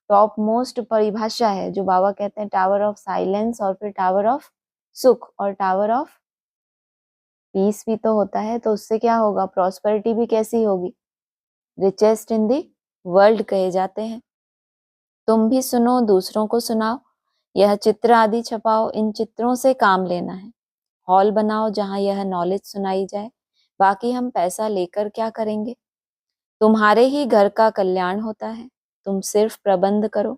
टॉप मोस्ट परिभाषा है, जो बाबा कहते हैं टावर ऑफ साइलेंस, और फिर टावर ऑफ सुख, और टावर ऑफ पीस भी तो होता है। तो उससे क्या होगा? प्रॉस्पेरिटी भी कैसी होगी? रिचेस्ट इन दी वर्ल्ड कहे जाते हैं। तुम भी सुनो, दूसरों को सुनाओ, यह चित्र आदि छपाओ। इन चित्रों से काम लेना है। हॉल बनाओ जहां यह नॉलेज सुनाई जाए। बाकी हम पैसा लेकर क्या करेंगे? तुम्हारे ही घर का कल्याण होता है, तुम सिर्फ प्रबंध करो।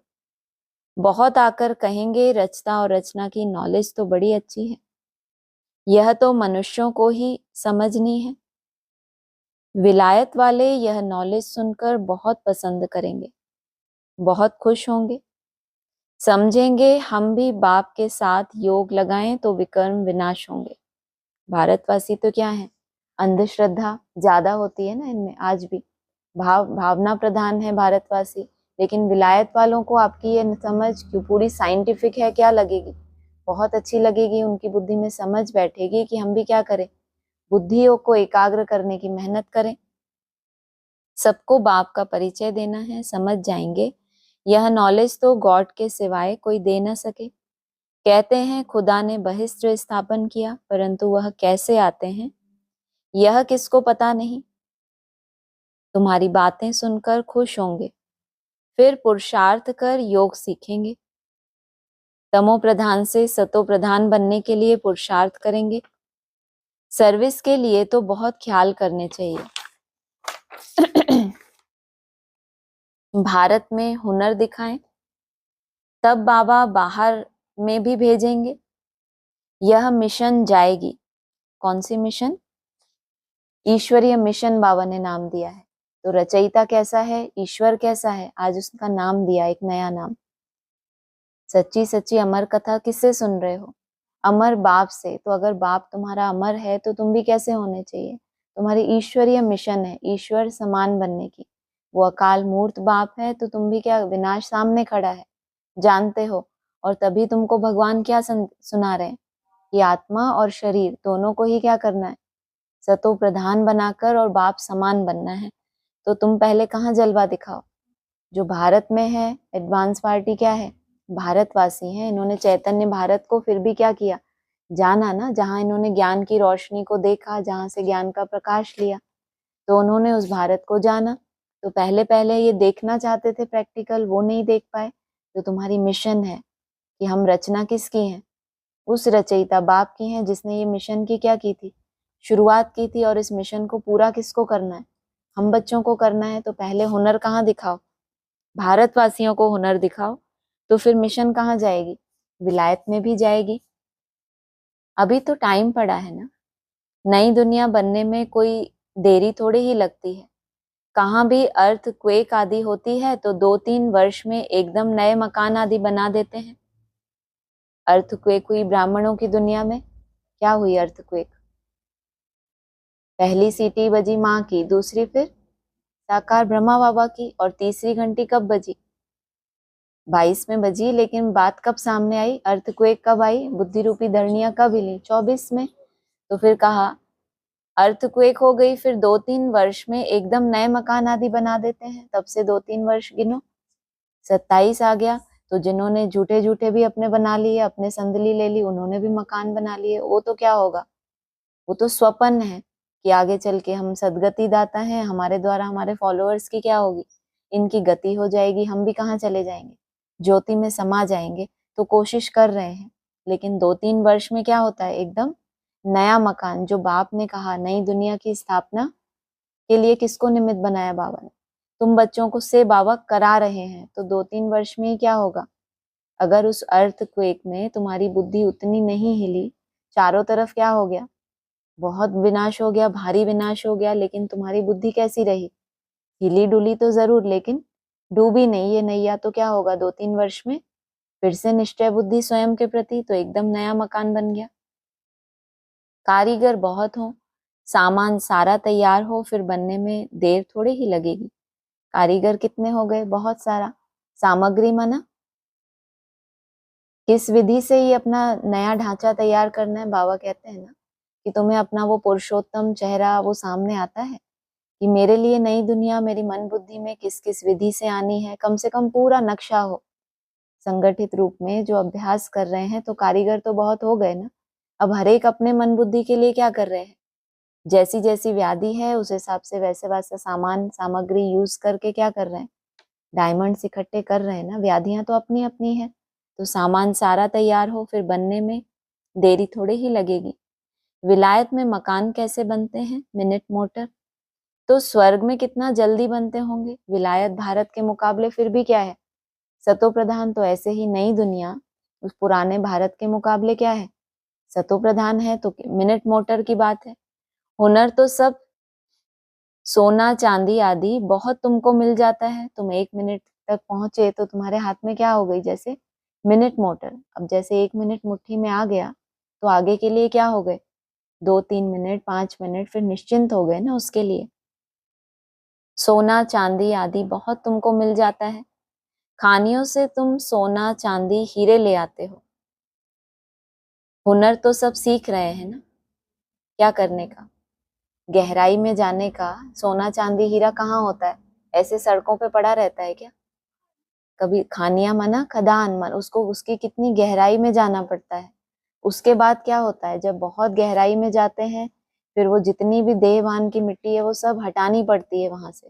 बहुत आकर कहेंगे रचता और रचना की नॉलेज तो बड़ी अच्छी है, यह तो मनुष्यों को ही समझनी है। विलायत वाले यह नॉलेज सुनकर बहुत पसंद करेंगे, बहुत खुश होंगे, समझेंगे हम भी बाप के साथ योग लगाएं तो विकर्म विनाश होंगे। भारतवासी तो क्या है, अंधश्रद्धा ज्यादा होती है ना इनमें आज भी, भावना प्रधान है भारतवासी। लेकिन विलायत वालों को आपकी ये समझ क्यों पूरी साइंटिफिक है क्या लगेगी? बहुत अच्छी लगेगी। उनकी बुद्धि में समझ बैठेगी कि हम भी क्या करें, बुद्धियों को एकाग्र करने की मेहनत करें, सबको बाप का परिचय देना है। समझ जाएंगे यह नॉलेज तो गॉड के सिवाय कोई दे न सके। कहते हैं खुदा ने बहिस्त्र स्थापन किया, परंतु वह कैसे आते हैं यह किसको पता नहीं। तुम्हारी बातें सुनकर खुश होंगे, फिर पुरुषार्थ कर योग सीखेंगे। तमो प्रधान से सतो प्रधान बनने के लिए पुरुषार्थ करेंगे। सर्विस के लिए तो बहुत ख्याल करने चाहिए। भारत में हुनर दिखाएं, तब बाबा बाहर में भी भेजेंगे। यह मिशन जाएगी। कौन सी मिशन? ईश्वरीय मिशन बाबा ने नाम दिया है। तो रचयिता कैसा है, ईश्वर कैसा है, आज उसका नाम दिया, एक नया नाम। सच्ची सच्ची अमर कथा किससे सुन रहे हो? अमर बाप से। तो अगर बाप तुम्हारा अमर है तो तुम भी कैसे होने चाहिए? तुम्हारी ईश्वरीय मिशन है ईश्वर समान बनने की। वो अकाल मूर्त बाप है, तो तुम भी क्या, विनाश सामने खड़ा है, जानते हो। और तभी तुमको भगवान क्या सुना रहे हैं कि आत्मा और शरीर दोनों को ही क्या करना है, सतो प्रधान बनाकर और बाप समान बनना है। तो तुम पहले कहाँ जलवा दिखाओ? जो भारत में है एडवांस पार्टी क्या है, भारतवासी हैं, इन्होंने चैतन्य भारत को फिर भी क्या किया, जाना ना, जहाँ इन्होंने ज्ञान की रोशनी को देखा, जहाँ से ज्ञान का प्रकाश लिया, तो उन्होंने उस भारत को जाना। तो पहले पहले ये देखना चाहते थे प्रैक्टिकल, वो नहीं देख पाए। तो तुम्हारी मिशन है कि हम रचना किसकी है, उस रचयिता बाप की है जिसने ये मिशन की क्या की थी, शुरुआत की थी। और इस मिशन को पूरा किसको करना है, हम बच्चों को करना है। तो पहले हुनर कहाँ दिखाओ, भारतवासियों को हुनर दिखाओ, तो फिर मिशन कहाँ जाएगी, विलायत में भी जाएगी। अभी तो टाइम पड़ा है ना, नई दुनिया बनने में कोई देरी थोड़ी ही लगती है। कहाँ भी अर्थ क्वेक आदि होती है तो 2-3 वर्ष में एकदम नए मकान आदि बना देते हैं। अर्थ क्वेक हुई ब्राह्मणों की दुनिया में, क्या हुई अर्थ क्वेक, पहली सीटी बजी माँ की, दूसरी फिर साकार ब्रह्मा बाबा की, और तीसरी घंटी कब बजी, 22 में बजी। लेकिन बात कब सामने आई, अर्थक्वेक कब आई, बुद्धि रूपी धरनियां कब हिली, 24 में। तो फिर कहा अर्थक्वेक हो गई, फिर 2-3 वर्ष में एकदम नए मकान आदि बना देते हैं। तब से 2-3 वर्ष गिनो, 27 आ गया। तो जिन्होंने झूठे झूठे भी अपने बना लिए, अपने संदली ले ली, उन्होंने भी मकान बना लिए। वो तो क्या होगा, वो तो स्वप्न है कि आगे चल के हम सदगति दाता हैं, हमारे द्वारा हमारे फॉलोअर्स की क्या होगी, इनकी गति हो जाएगी, हम भी कहाँ चले जाएंगे, ज्योति में समा जाएंगे। तो कोशिश कर रहे हैं, लेकिन 2-3 वर्ष में क्या होता है, एकदम नया मकान। जो बाप ने कहा नई दुनिया की स्थापना के लिए किसको निमित्त बनाया, बाबा ने, तुम बच्चों को से बाबा करा रहे हैं। तो 2-3 वर्ष में ही क्या होगा, अगर उस अर्थक्वेक में तुम्हारी बुद्धि उतनी नहीं हिली, चारों तरफ क्या हो गया, बहुत विनाश हो गया, भारी विनाश हो गया, लेकिन तुम्हारी बुद्धि कैसी रही, हिली डुली तो जरूर, लेकिन डूबी नहीं ये नैया। तो क्या होगा, 2-3 वर्ष में फिर से निश्चय बुद्धि स्वयं के प्रति, तो एकदम नया मकान बन गया। कारीगर बहुत हो, सामान सारा तैयार हो, फिर बनने में देर थोड़ी ही लगेगी। कारीगर कितने हो गए, बहुत सारा, सामग्री मना, किस विधि से ही अपना नया ढांचा तैयार करना है। बाबा कहते हैं ना कि तुम्हें अपना वो पुरुषोत्तम चेहरा वो सामने आता है कि मेरे लिए नई दुनिया मेरी मन बुद्धि में किस किस विधि से आनी है, कम से कम पूरा नक्शा हो संगठित रूप में। जो अभ्यास कर रहे हैं, तो कारीगर तो बहुत हो गए ना। अब हर एक अपने मन बुद्धि के लिए क्या कर रहे हैं, जैसी जैसी व्याधि है उस हिसाब से वैसे वैसा सामान सामग्री यूज करके क्या कर रहे हैं, डायमंड्स इकट्ठे कर रहे हैं ना। व्याधियां तो अपनी अपनी है, तो सामान सारा तैयार हो, फिर बनने में देरी थोड़ी ही लगेगी। विलायत में मकान कैसे बनते हैं, मिनट मोटर, तो स्वर्ग में कितना जल्दी बनते होंगे। विलायत भारत के मुकाबले फिर भी क्या है, सतो प्रधान। तो ऐसे ही नई दुनिया उस पुराने भारत के मुकाबले क्या है, सतो प्रधान है। तो मिनट मोटर की बात है। हुनर तो सब सोना चांदी आदि बहुत तुमको मिल जाता है, तुम 1 मिनट तक पहुंचे तो तुम्हारे हाथ में क्या हो गई, जैसे मिनट मोटर। अब जैसे 1 मिनट मुट्ठी में आ गया, तो आगे के लिए क्या हो गए, 2-3 मिनट 5 मिनट फिर निश्चिंत हो गए ना उसके लिए। सोना चांदी आदि बहुत तुमको मिल जाता है, खानियों से तुम सोना चांदी हीरे ले आते हो। हुनर तो सब सीख रहे हैं ना, क्या करने का, गहराई में जाने का। सोना चांदी हीरा कहाँ होता है, ऐसे सड़कों पे पड़ा रहता है क्या, कभी खानिया मना खदान मन, उसको उसकी कितनी गहराई में जाना पड़ता है। उसके बाद क्या होता है, जब बहुत गहराई में जाते हैं, फिर वो जितनी भी देहवान की मिट्टी है वो सब हटानी पड़ती है वहां से।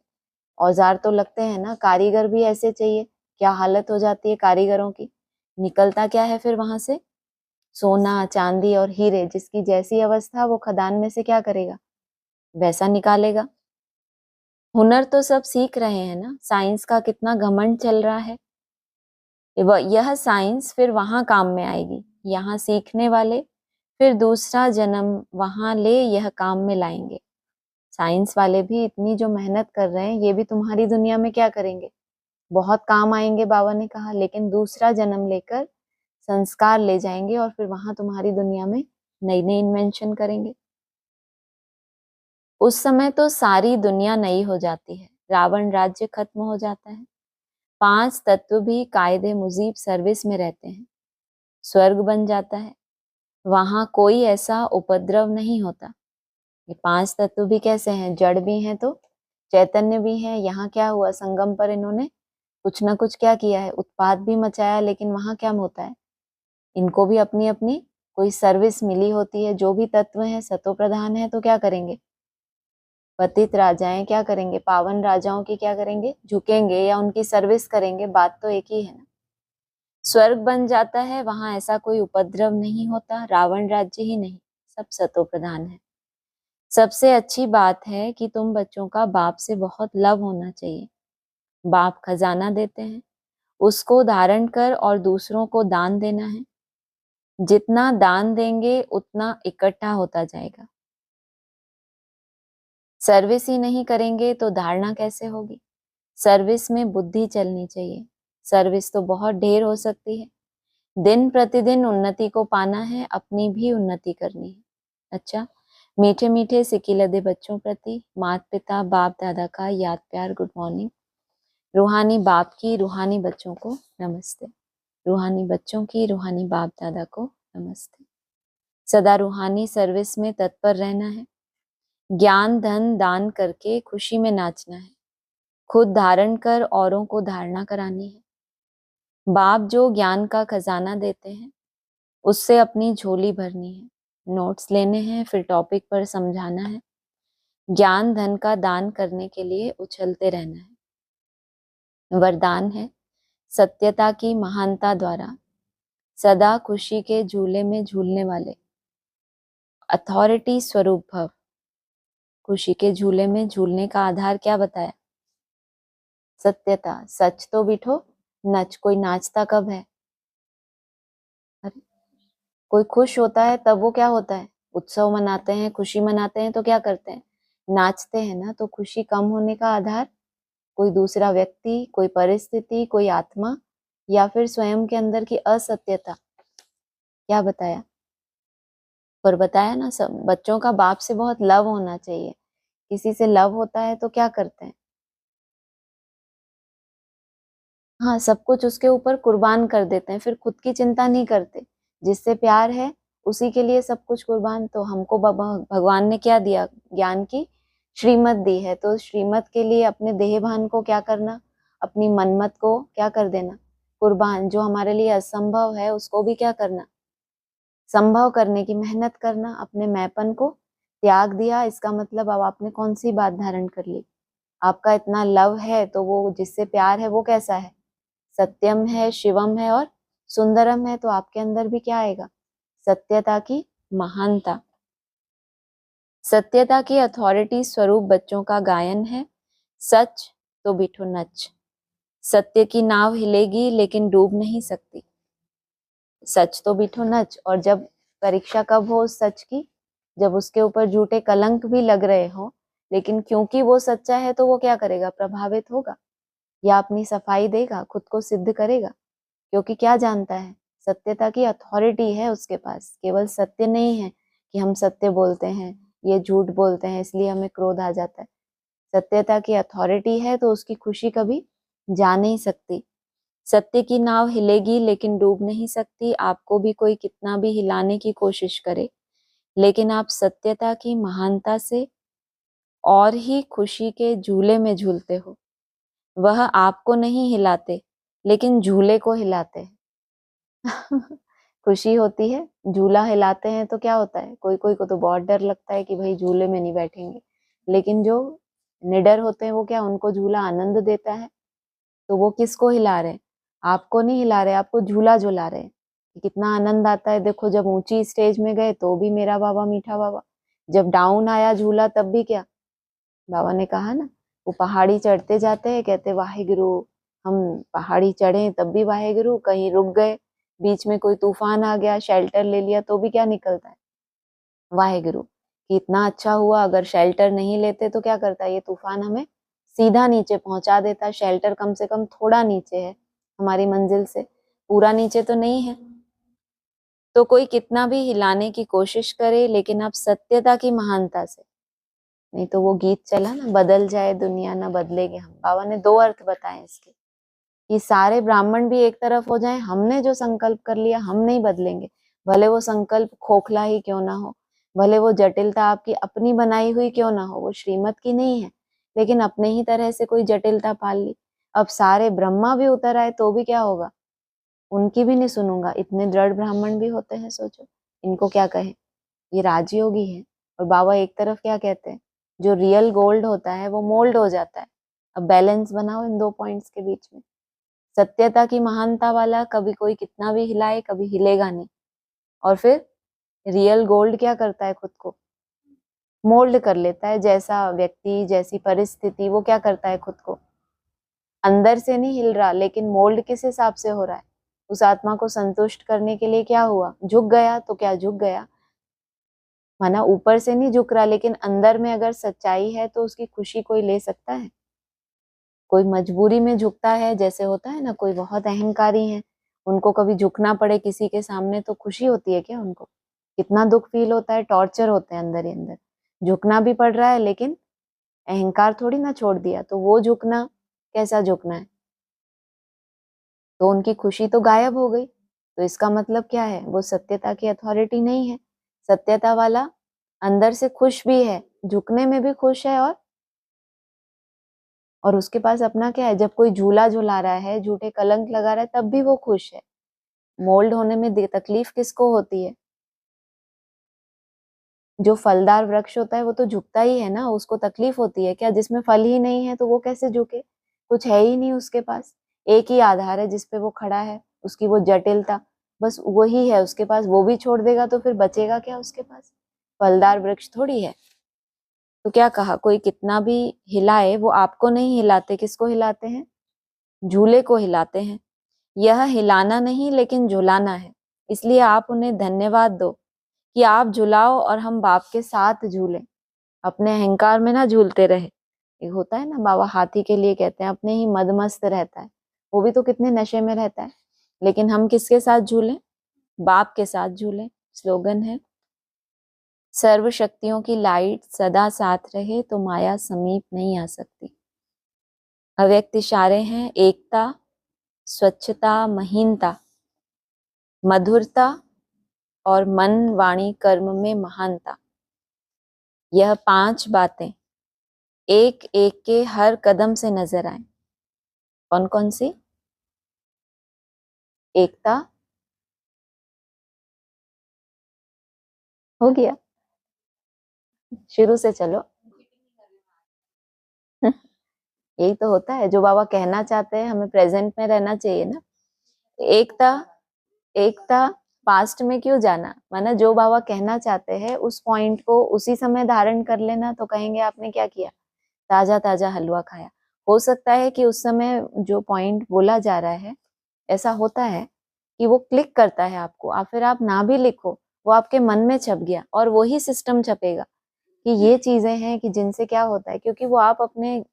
औजार तो लगते हैं ना, कारीगर भी ऐसे चाहिए, क्या हालत हो जाती है कारीगरों की। निकलता क्या है फिर वहां से, सोना चांदी और हीरे, जिसकी जैसी अवस्था वो खदान में से क्या करेगा, वैसा निकालेगा। हुनर तो सब सीख रहे हैं ना, साइंस का कितना घमंड चल रहा है। यह साइंस फिर वहां काम में आएगी, यहाँ सीखने वाले फिर दूसरा जन्म वहां ले यह काम में लाएंगे। साइंस वाले भी इतनी जो मेहनत कर रहे हैं, ये भी तुम्हारी दुनिया में क्या करेंगे, बहुत काम आएंगे बाबा ने कहा, लेकिन दूसरा जन्म लेकर संस्कार ले जाएंगे और फिर वहां तुम्हारी दुनिया में नई नई इन्वेंशन करेंगे। उस समय तो सारी दुनिया नई हो जाती है, रावण राज्य खत्म हो जाता है, 5 तत्व भी कायदे मुजीब सर्विस में रहते हैं, स्वर्ग बन जाता है, वहां कोई ऐसा उपद्रव नहीं होता। ये 5 तत्व भी कैसे हैं, जड़ भी हैं तो चैतन्य भी हैं। यहाँ क्या हुआ, संगम पर इन्होंने कुछ ना कुछ क्या किया है, उत्पाद भी मचाया, लेकिन वहां क्या होता है, इनको भी अपनी अपनी कोई सर्विस मिली होती है। जो भी तत्व है सतो प्रधान है, तो क्या करेंगे, पतित राजाएं क्या करेंगे, पावन राजाओं की क्या करेंगे, झुकेंगे या उनकी सर्विस करेंगे। बात तो एक ही है ना। स्वर्ग बन जाता है, वहां ऐसा कोई उपद्रव नहीं होता, रावण राज्य ही नहीं, सब सतो प्रधान है। सबसे अच्छी बात है कि तुम बच्चों का बाप से बहुत लव होना चाहिए। बाप खजाना देते हैं, उसको धारण कर और दूसरों को दान देना है। जितना दान देंगे उतना इकट्ठा होता जाएगा। सर्विस ही नहीं करेंगे तो धारणा कैसे होगी। सर्विस में बुद्धि चलनी चाहिए। सर्विस तो बहुत ढेर हो सकती है। दिन प्रतिदिन उन्नति को पाना है, अपनी भी उन्नति करनी है। अच्छा, मीठे मीठे सिकी लदे बच्चों प्रति माता पिता बाप दादा का याद प्यार गुड मॉर्निंग। रूहानी बाप की रूहानी बच्चों को नमस्ते। रूहानी बच्चों की रूहानी बाप दादा को नमस्ते। सदा रूहानी सर्विस में तत्पर रहना है। ज्ञान धन दान करके खुशी में नाचना है। खुद धारण कर औरों को धारणा करानी है। बाप जो ज्ञान का खजाना देते हैं उससे अपनी झोली भरनी है। नोट्स लेने हैं, फिर टॉपिक पर समझाना है। ज्ञान धन का दान करने के लिए उछलते रहना है। वरदान है सत्यता की महानता द्वारा सदा खुशी के झूले में झूलने वाले अथॉरिटी स्वरूप भव। खुशी के झूले में झूलने का आधार क्या बताया, सत्यता। सच तो बिठो नच। कोई नाचता कब है, अरे कोई खुश होता है तब वो क्या होता है, उत्सव मनाते हैं, खुशी मनाते हैं, तो क्या करते हैं, नाचते हैं ना। तो खुशी कम होने का आधार कोई दूसरा व्यक्ति, कोई परिस्थिति, कोई आत्मा, या फिर स्वयं के अंदर की असत्यता। क्या बताया, पर बताया ना, सब बच्चों का बाप से बहुत लव होना चाहिए। किसी से लव होता है तो क्या करते हैं, हाँ सब कुछ उसके ऊपर कुर्बान कर देते हैं, फिर खुद की चिंता नहीं करते। जिससे प्यार है उसी के लिए सब कुछ कुर्बान। तो हमको भगवान ने क्या दिया, ज्ञान की श्रीमत दी है। तो श्रीमत के लिए अपने देह भान को क्या करना, अपनी मनमत को क्या कर देना, कुर्बान। जो हमारे लिए असंभव है उसको भी क्या करना, संभव करने की मेहनत करना। अपने मैपन को त्याग दिया, इसका मतलब अब आपने कौन सी बात धारण कर ली। आपका इतना लव है तो वो जिससे प्यार है वो कैसा है, सत्यम है, शिवम है और सुंदरम है। तो आपके अंदर भी क्या आएगा, सत्यता की महानता। सत्यता की अथॉरिटी स्वरूप बच्चों का गायन है। सच तो बिठो नच। सत्य की नाव हिलेगी लेकिन डूब नहीं सकती। सच तो बिठो नच। और जब परीक्षा कब हो उस सच की, जब उसके ऊपर झूठे कलंक भी लग रहे हो, लेकिन क्योंकि वो सच्चा है तो वो क्या करेगा, प्रभावित होगा या अपनी सफाई देगा, खुद को सिद्ध करेगा। क्योंकि क्या जानता है, सत्यता की अथॉरिटी है उसके पास। केवल सत्य नहीं है कि हम सत्य बोलते हैं, ये झूठ बोलते हैं इसलिए हमें क्रोध आ जाता है। सत्यता की अथॉरिटी है तो उसकी खुशी कभी जा नहीं सकती। सत्य की नाव हिलेगी लेकिन डूब नहीं सकती। आपको भी कोई कितना भी हिलाने की कोशिश करे, लेकिन आप सत्यता की महानता से और ही खुशी के झूले में झूलते हो। वह आपको नहीं हिलाते लेकिन झूले को हिलाते हैं। खुशी होती है, झूला हिलाते हैं तो क्या होता है, कोई कोई को तो बहुत डर लगता है कि भाई झूले में नहीं बैठेंगे, लेकिन जो निडर होते हैं वो क्या, उनको झूला आनंद देता है। तो वो किसको हिला रहे हैं, आपको नहीं हिला रहे, आपको झूला झूला रहे हैं। कितना आनंद आता है देखो, जब ऊंची स्टेज में गए तो भी मेरा बाबा मीठा बाबा, जब डाउन आया झूला तब भी क्या, बाबा ने कहा ना, वो पहाड़ी चढ़ते जाते हैं, कहते वाहे गुरु, हम पहाड़ी चढ़े तब भी वाहे गुरु, कहीं रुक गए, बीच में कोई तूफान आ गया, शेल्टर ले लिया तो भी क्या निकलता है, वाहे गुरु। कि इतना अच्छा हुआ, अगर शेल्टर नहीं लेते तो क्या करता है, ये तूफान हमें सीधा नीचे पहुंचा देता। शेल्टर कम से कम थोड़ा नीचे है हमारी मंजिल से, पूरा नीचे तो नहीं है। तो कोई कितना भी हिलाने की कोशिश करे, लेकिन आप सत्यता की महानता से, नहीं तो वो गीत चला ना, बदल जाए दुनिया ना बदलेंगे हम। बाबा ने दो अर्थ बताए इसके, कि सारे ब्राह्मण भी एक तरफ हो जाएं, हमने जो संकल्प कर लिया हम नहीं बदलेंगे। भले वो संकल्प खोखला ही क्यों ना हो, भले वो जटिलता आपकी अपनी बनाई हुई क्यों ना हो, वो श्रीमत की नहीं है, लेकिन अपने ही तरह से कोई जटिलता पाल ली, अब सारे ब्रह्मा भी उतर आए तो भी क्या होगा, उनकी भी नहीं सुनूंगा। इतने दृढ़ ब्राह्मण भी होते हैं, सोचो इनको क्या कहे, ये राजयोगी है। और बाबा एक तरफ क्या कहते हैं, जो रियल गोल्ड होता है वो मोल्ड हो जाता है। अब बैलेंस बनाओ इन दो पॉइंट्स के बीच में। सत्यता की महानता वाला कभी कोई कितना भी हिलाए कभी हिलेगा नहीं, और फिर रियल गोल्ड क्या करता है, खुद को मोल्ड कर लेता है। जैसा व्यक्ति जैसी परिस्थिति, वो क्या करता है, खुद को अंदर से नहीं हिल रहा, लेकिन मोल्ड किस हिसाब से हो रहा है, उस आत्मा को संतुष्ट करने के लिए क्या हुआ, झुक गया। तो क्या झुक गया, माना ऊपर से नहीं झुक रहा, लेकिन अंदर में अगर सच्चाई है तो उसकी खुशी कोई ले सकता है। कोई मजबूरी में झुकता है, जैसे होता है ना, कोई बहुत अहंकारी है, उनको कभी झुकना पड़े किसी के सामने तो खुशी होती है क्या उनको, कितना दुख फील होता है, टॉर्चर होते हैं अंदर ही अंदर। झुकना भी पड़ रहा है लेकिन अहंकार थोड़ी ना छोड़ दिया, तो वो झुकना कैसा झुकना है, तो उनकी खुशी तो गायब हो गई। तो इसका मतलब क्या है, वो सत्यता की अथॉरिटी नहीं है। सत्यता वाला अंदर से खुश भी है, झुकने में भी खुश है, और उसके पास अपना क्या है, जब कोई झूला झुला रहा है, झूठे कलंक लगा रहा है, तब भी वो खुश है। मोल्ड होने में तकलीफ किसको होती है, जो फलदार वृक्ष होता है वो तो झुकता ही है ना, उसको तकलीफ होती है क्या, जिसमें फल ही नहीं है तो वो कैसे झुके, कुछ है ही नहीं उसके पास, एक ही आधार है जिसपे वो खड़ा है, उसकी वो जटिलता, बस वही है उसके पास, वो भी छोड़ देगा तो फिर बचेगा क्या उसके पास, फलदार वृक्ष थोड़ी है। तो क्या कहा, कोई कितना भी हिलाए वो आपको नहीं हिलाते, किसको हिलाते हैं, झूले को हिलाते हैं। यह हिलाना नहीं लेकिन झुलाना है, इसलिए आप उन्हें धन्यवाद दो कि आप झुलाओ और हम बाप के साथ झूलें। अपने अहंकार में ना झूलते रहे। एक होता है ना, बाबा हाथी के लिए कहते हैं अपने ही मदमस्त रहता है, वो भी तो कितने नशे में रहता है, लेकिन हम किसके साथ झूलें, बाप के साथ झूलें। स्लोगन है, सर्व शक्तियों की लाइट सदा साथ रहे तो माया समीप नहीं आ सकती। अव्यक्त इशारे हैं, एकता, स्वच्छता, महीनता, मधुरता और मन वाणी कर्म में महानता। यह 5 बातें एक एक के हर कदम से नजर आए। कौन कौन सी, एकता हो गया, शुरू से चलो। यही तो होता है जो बाबा कहना चाहते हैं, हमें प्रेजेंट में रहना चाहिए ना। एकता, एकता, पास्ट में क्यों जाना, माना जो बाबा कहना चाहते हैं उस पॉइंट को उसी समय धारण कर लेना, तो कहेंगे आपने क्या किया, ताजा ताजा हलवा खाया। हो सकता है कि उस समय जो पॉइंट बोला जा रहा है, ऐसा होता है कि वो क्लिक करता है आपको, आप फिर आप ना भी लिखो, वो आपके मन में छप गया और वही सिस्टम छपेगा कि ये चीजें हैं, कि जिनसे क्या होता है, क्योंकि वो आप अपने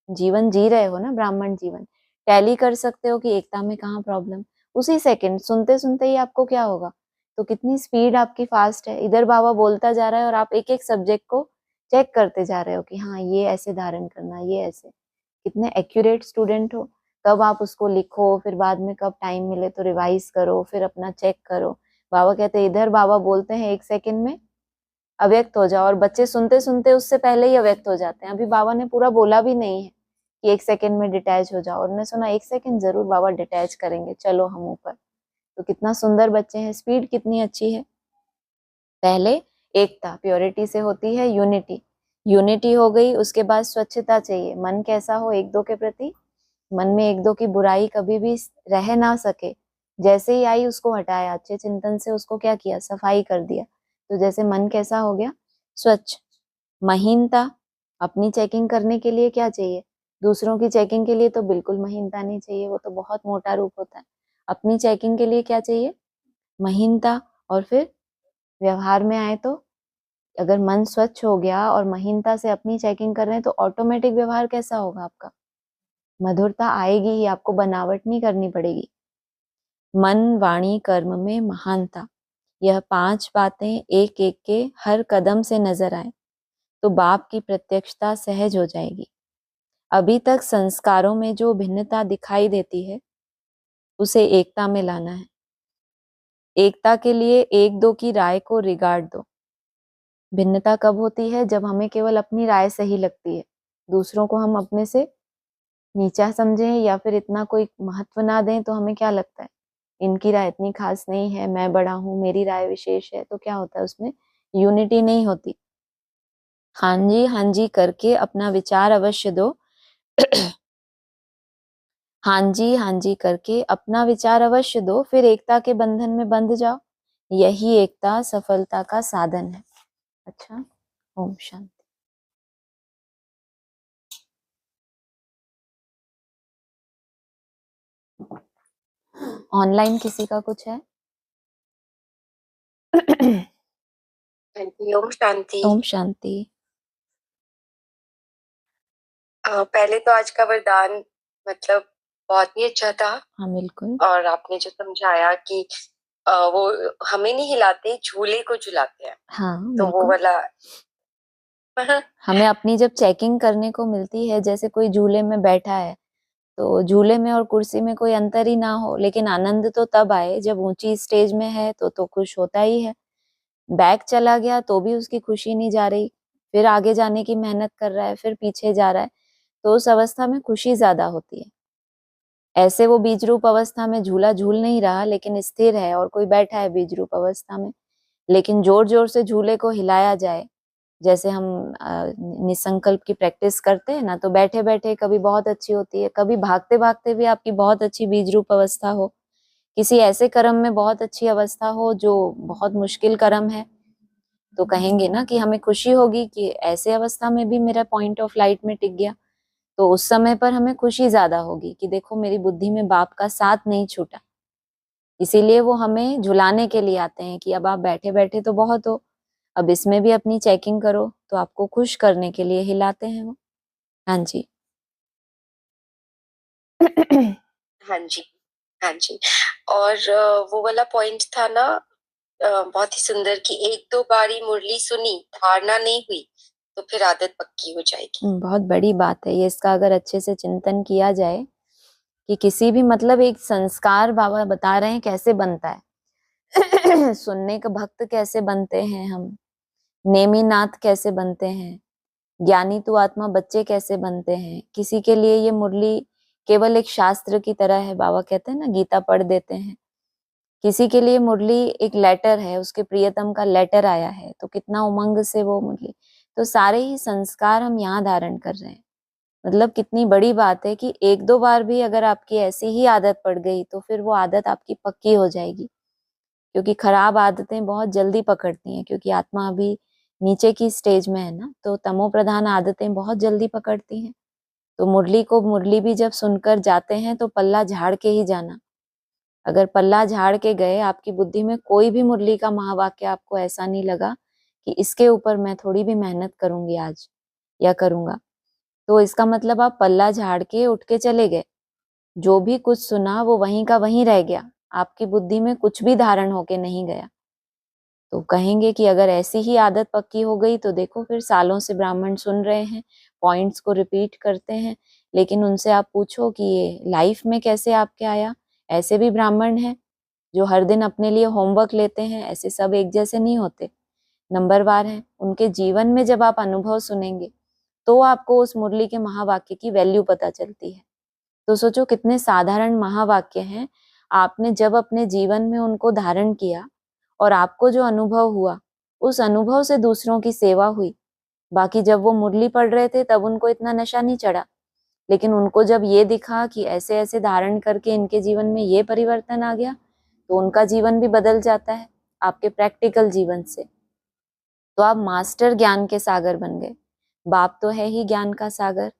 जीवन जी रहे हो ना, ब्राह्मण जीवन, टैली कर सकते हो कि एकता में कहाँ प्रॉब्लम, उसी सेकंड सुनते सुनते ही आपको क्या होगा। तो कितनी स्पीड आपकी फास्ट है, इधर बाबा बोलता जा रहा है और आप एक एक सब्जेक्ट को चेक करते जा रहे हो कि हाँ ये ऐसे धारण करना, ये ऐसे, कितने एक्यूरेट स्टूडेंट हो। कब आप उसको लिखो, फिर बाद में कब टाइम मिले तो रिवाइज करो, फिर अपना चेक करो। बाबा कहते हैं, इधर बाबा बोलते हैं 1 सेकंड में अव्यक्त हो जाओ, और बच्चे सुनते सुनते उससे पहले ही अव्यक्त हो जाते हैं। अभी बाबा ने पूरा बोला भी नहीं है कि 1 सेकंड में डिटैच हो जाओ, और मैं सुना 1 सेकंड जरूर बाबा डिटैच करेंगे, चलो हम ऊपर। तो कितना सुंदर बच्चे हैं, स्पीड कितनी अच्छी है। पहले एकता, प्योरिटी से होती है यूनिटी, यूनिटी हो गई, उसके बाद स्वच्छता चाहिए, मन कैसा हो एक दो के प्रति, मन में एक दो की बुराई कभी भी रह ना सके, जैसे ही आई उसको हटाया, अच्छे चिंतन से उसको क्या किया, सफाई कर दिया। तो जैसे मन कैसा हो गया, स्वच्छ। महीनता, अपनी चेकिंग करने के लिए क्या चाहिए, दूसरों की चेकिंग के लिए तो बिल्कुल महीनता नहीं चाहिए, वो तो बहुत मोटा रूप होता है। अपनी चेकिंग के लिए क्या चाहिए, महीनता। और फिर व्यवहार में आए तो अगर मन स्वच्छ हो गया और महीनता से अपनी चेकिंग कर रहे हैं, तो ऑटोमेटिक व्यवहार कैसा होगा आपका, मधुरता आएगी ही, आपको बनावट नहीं करनी पड़ेगी। मन वाणी कर्म में महानता, यह 5 बातें एक एक के हर कदम से नजर आए तो बाप की प्रत्यक्षता सहज हो जाएगी। अभी तक संस्कारों में जो भिन्नता दिखाई देती है उसे एकता में लाना है। एकता के लिए एक दो की राय को रिगार्ड दो। भिन्नता कब होती है, जब हमें केवल अपनी राय सही लगती है, दूसरों को हम अपने से नीचा समझें या फिर इतना कोई महत्व ना दें, तो हमें क्या लगता है इनकी राय इतनी खास नहीं है, मैं बड़ा हूँ, मेरी राय विशेष है, तो क्या होता है उसमें यूनिटी नहीं होती। हाँ जी करके अपना विचार अवश्य दो। हाँ जी करके अपना विचार अवश्य दो, फिर एकता के बंधन में बंध जाओ, यही एकता सफलता का साधन है। अच्छा, ओम शांति। ऑनलाइन किसी का कुछ है? ओम शांति। ओम शांति। पहले तो आज का वरदान मतलब बहुत ही अच्छा था। हाँ बिल्कुल। और आपने जो समझाया कि वो हमें नहीं हिलाते, झूले को झुलाते हैं, हाँ तो वो बिल्कुल। वाला हमें अपनी जब चेकिंग करने को मिलती है, जैसे कोई झूले में बैठा है, तो झूले में और कुर्सी में कोई अंतर ही ना हो, लेकिन आनंद तो तब आए जब ऊंची स्टेज में है, तो खुश होता ही है। बैक चला गया तो भी उसकी खुशी नहीं जा रही, फिर आगे जाने की मेहनत कर रहा है, फिर पीछे जा रहा है, तो उस अवस्था में खुशी ज्यादा होती है। ऐसे वो बीज रूप अवस्था में झूला झूल नहीं रहा, लेकिन स्थिर है, और कोई बैठा है बीज रूप अवस्था में, लेकिन जोर जोर से झूले को हिलाया जाए, जैसे हम निसंकल्प की प्रैक्टिस करते हैं ना, तो बैठे बैठे कभी बहुत अच्छी होती है, कभी भागते भागते भी आपकी बहुत अच्छी बीज रूप अवस्था हो, किसी ऐसे कर्म में बहुत अच्छी अवस्था हो जो बहुत मुश्किल कर्म है, तो कहेंगे ना कि हमें खुशी होगी कि ऐसे अवस्था में भी मेरा पॉइंट ऑफ लाइट में टिक गया, तो उस समय पर हमें खुशी ज्यादा होगी कि देखो मेरी बुद्धि में बाप का साथ नहीं छूटा। इसीलिए वो हमें झुलाने के लिए आते हैं कि अब आप बैठे बैठे तो बहुत हो, अब इसमें भी अपनी चेकिंग करो, तो आपको खुश करने के लिए हिलाते हैं वो। हाँ जी। हाँ जी, हाँ जी। और वो वाला पॉइंट था ना, बहुत ही सुंदर, कि एक दो बारी मुरली सुनी, धारणा नहीं हुई, तो फिर आदत पक्की हो जाएगी। बहुत बड़ी बात है ये, इसका अगर अच्छे से चिंतन किया जाए कि किसी भी मतलब एक संस्कार बाबा बता रहे हैं कैसे बनता है। सुनने का भक्त कैसे बनते हैं हम, नेमीनाथ कैसे बनते हैं, ज्ञानी तू आत्मा बच्चे कैसे बनते हैं। किसी के लिए ये मुरली केवल एक शास्त्र की तरह है, बाबा कहते हैं ना गीता पढ़ देते हैं, किसी के लिए मुरली एक लेटर है, उसके प्रियतम का लेटर आया है, तो कितना उमंग से वो मुरली, तो सारे ही संस्कार हम यहाँ धारण कर रहे हैं। मतलब कितनी बड़ी बात है कि एक दो बार भी अगर आपकी ऐसी ही आदत पड़ गई, तो फिर वो आदत आपकी पक्की हो जाएगी, क्योंकि खराब आदतें बहुत जल्दी पकड़ती हैं, क्योंकि आत्मा अभी नीचे की स्टेज में है ना, तो तमो प्रधान आदतें बहुत जल्दी पकड़ती हैं। तो मुरली भी जब सुनकर जाते हैं तो पल्ला झाड़ के ही जाना। अगर पल्ला झाड़ के गए, आपकी बुद्धि में कोई भी मुरली का महावाक्य आपको ऐसा नहीं लगा कि इसके ऊपर मैं थोड़ी भी मेहनत करूंगी आज या करूंगा, तो इसका मतलब आप पल्ला झाड़ के उठ के चले गए, जो भी कुछ सुना वो वहीं का वहीं रह गया, आपकी बुद्धि में कुछ भी धारण होके नहीं गया। तो कहेंगे कि अगर ऐसी ही आदत पक्की हो गई, तो देखो फिर सालों से ब्राह्मण सुन रहे हैं, पॉइंट्स को रिपीट करते हैं, लेकिन उनसे आप पूछो कि ये लाइफ में कैसे आपके आया। ऐसे भी ब्राह्मण हैं जो हर दिन अपने लिए होमवर्क लेते हैं, ऐसे सब एक जैसे नहीं होते, नंबरवार हैं। उनके जीवन में जब आप अनुभव सुनेंगे, तो आपको उस मुरली के महावाक्य की वैल्यू पता चलती है। तो सोचो कितने साधारण महावाक्य हैं, आपने जब अपने जीवन में उनको धारण किया और आपको जो अनुभव हुआ, उस अनुभव से दूसरों की सेवा हुई। बाकी जब वो मुरली पढ़ रहे थे तब उनको इतना नशा नहीं चढ़ा, लेकिन उनको जब ये दिखा कि ऐसे ऐसे धारण करके इनके जीवन में ये परिवर्तन आ गया, तो उनका जीवन भी बदल जाता है आपके प्रैक्टिकल जीवन से। तो आप मास्टर ज्ञान के सागर बन गए। बाप तो है ही ज्ञान का सागर।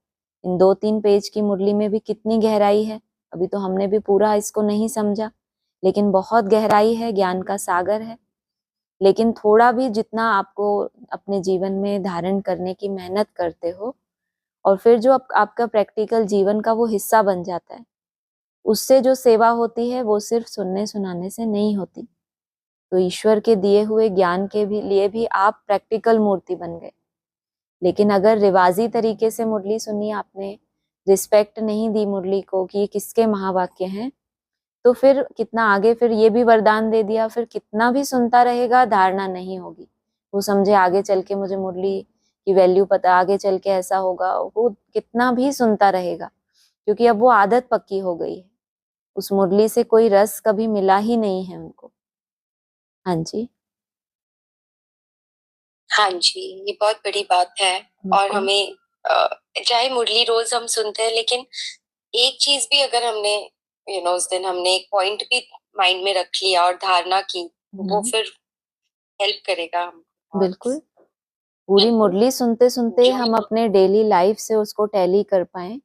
इन 2-3 पेज की मुरली में भी कितनी गहराई है, अभी तो हमने भी पूरा इसको नहीं समझा, लेकिन बहुत गहराई है, ज्ञान का सागर है। लेकिन थोड़ा भी जितना आपको अपने जीवन में धारण करने की मेहनत करते हो, और फिर जो आपका प्रैक्टिकल जीवन का वो हिस्सा बन जाता है, उससे जो सेवा होती है वो सिर्फ सुनने सुनाने से नहीं होती। तो ईश्वर के दिए हुए ज्ञान के भी लिए भी आप प्रैक्टिकल मूर्ति बन गए। लेकिन अगर रिवाजी तरीके से मुरली सुनी आपने, रिस्पेक्ट नहीं दी मुरली को कि ये किसके महावाक्य हैं, तो फिर कितना आगे, फिर ये भी वरदान दे दिया, फिर कितना भी सुनता रहेगा धारणा नहीं होगी। वो समझे आगे चल के मुझे मुरली की वैल्यू पता, आगे चल के ऐसा होगा, वो कितना भी सुनता रहेगा, क्योंकि अब वो आदत पक्की हो गई है, उस मुरली से कोई रस कभी मिला ही नहीं है उनको। हाँ जी, हाँ जी, ये बहुत बड़ी बात है। और बिल्कुल। हमें चाहे मुरली रोज हम सुनते हैं, लेकिन एक चीज भी अगर हमने उस दिन हमने एक पॉइंट भी माइंड में रख लिया और धारणा की, वो फिर हेल्प करेगा हमको बहुत। बिल्कुल, पूरी बिल्कुल। मुरली सुनते सुनते जो हम अपने डेली लाइफ से उसको टैली कर पाए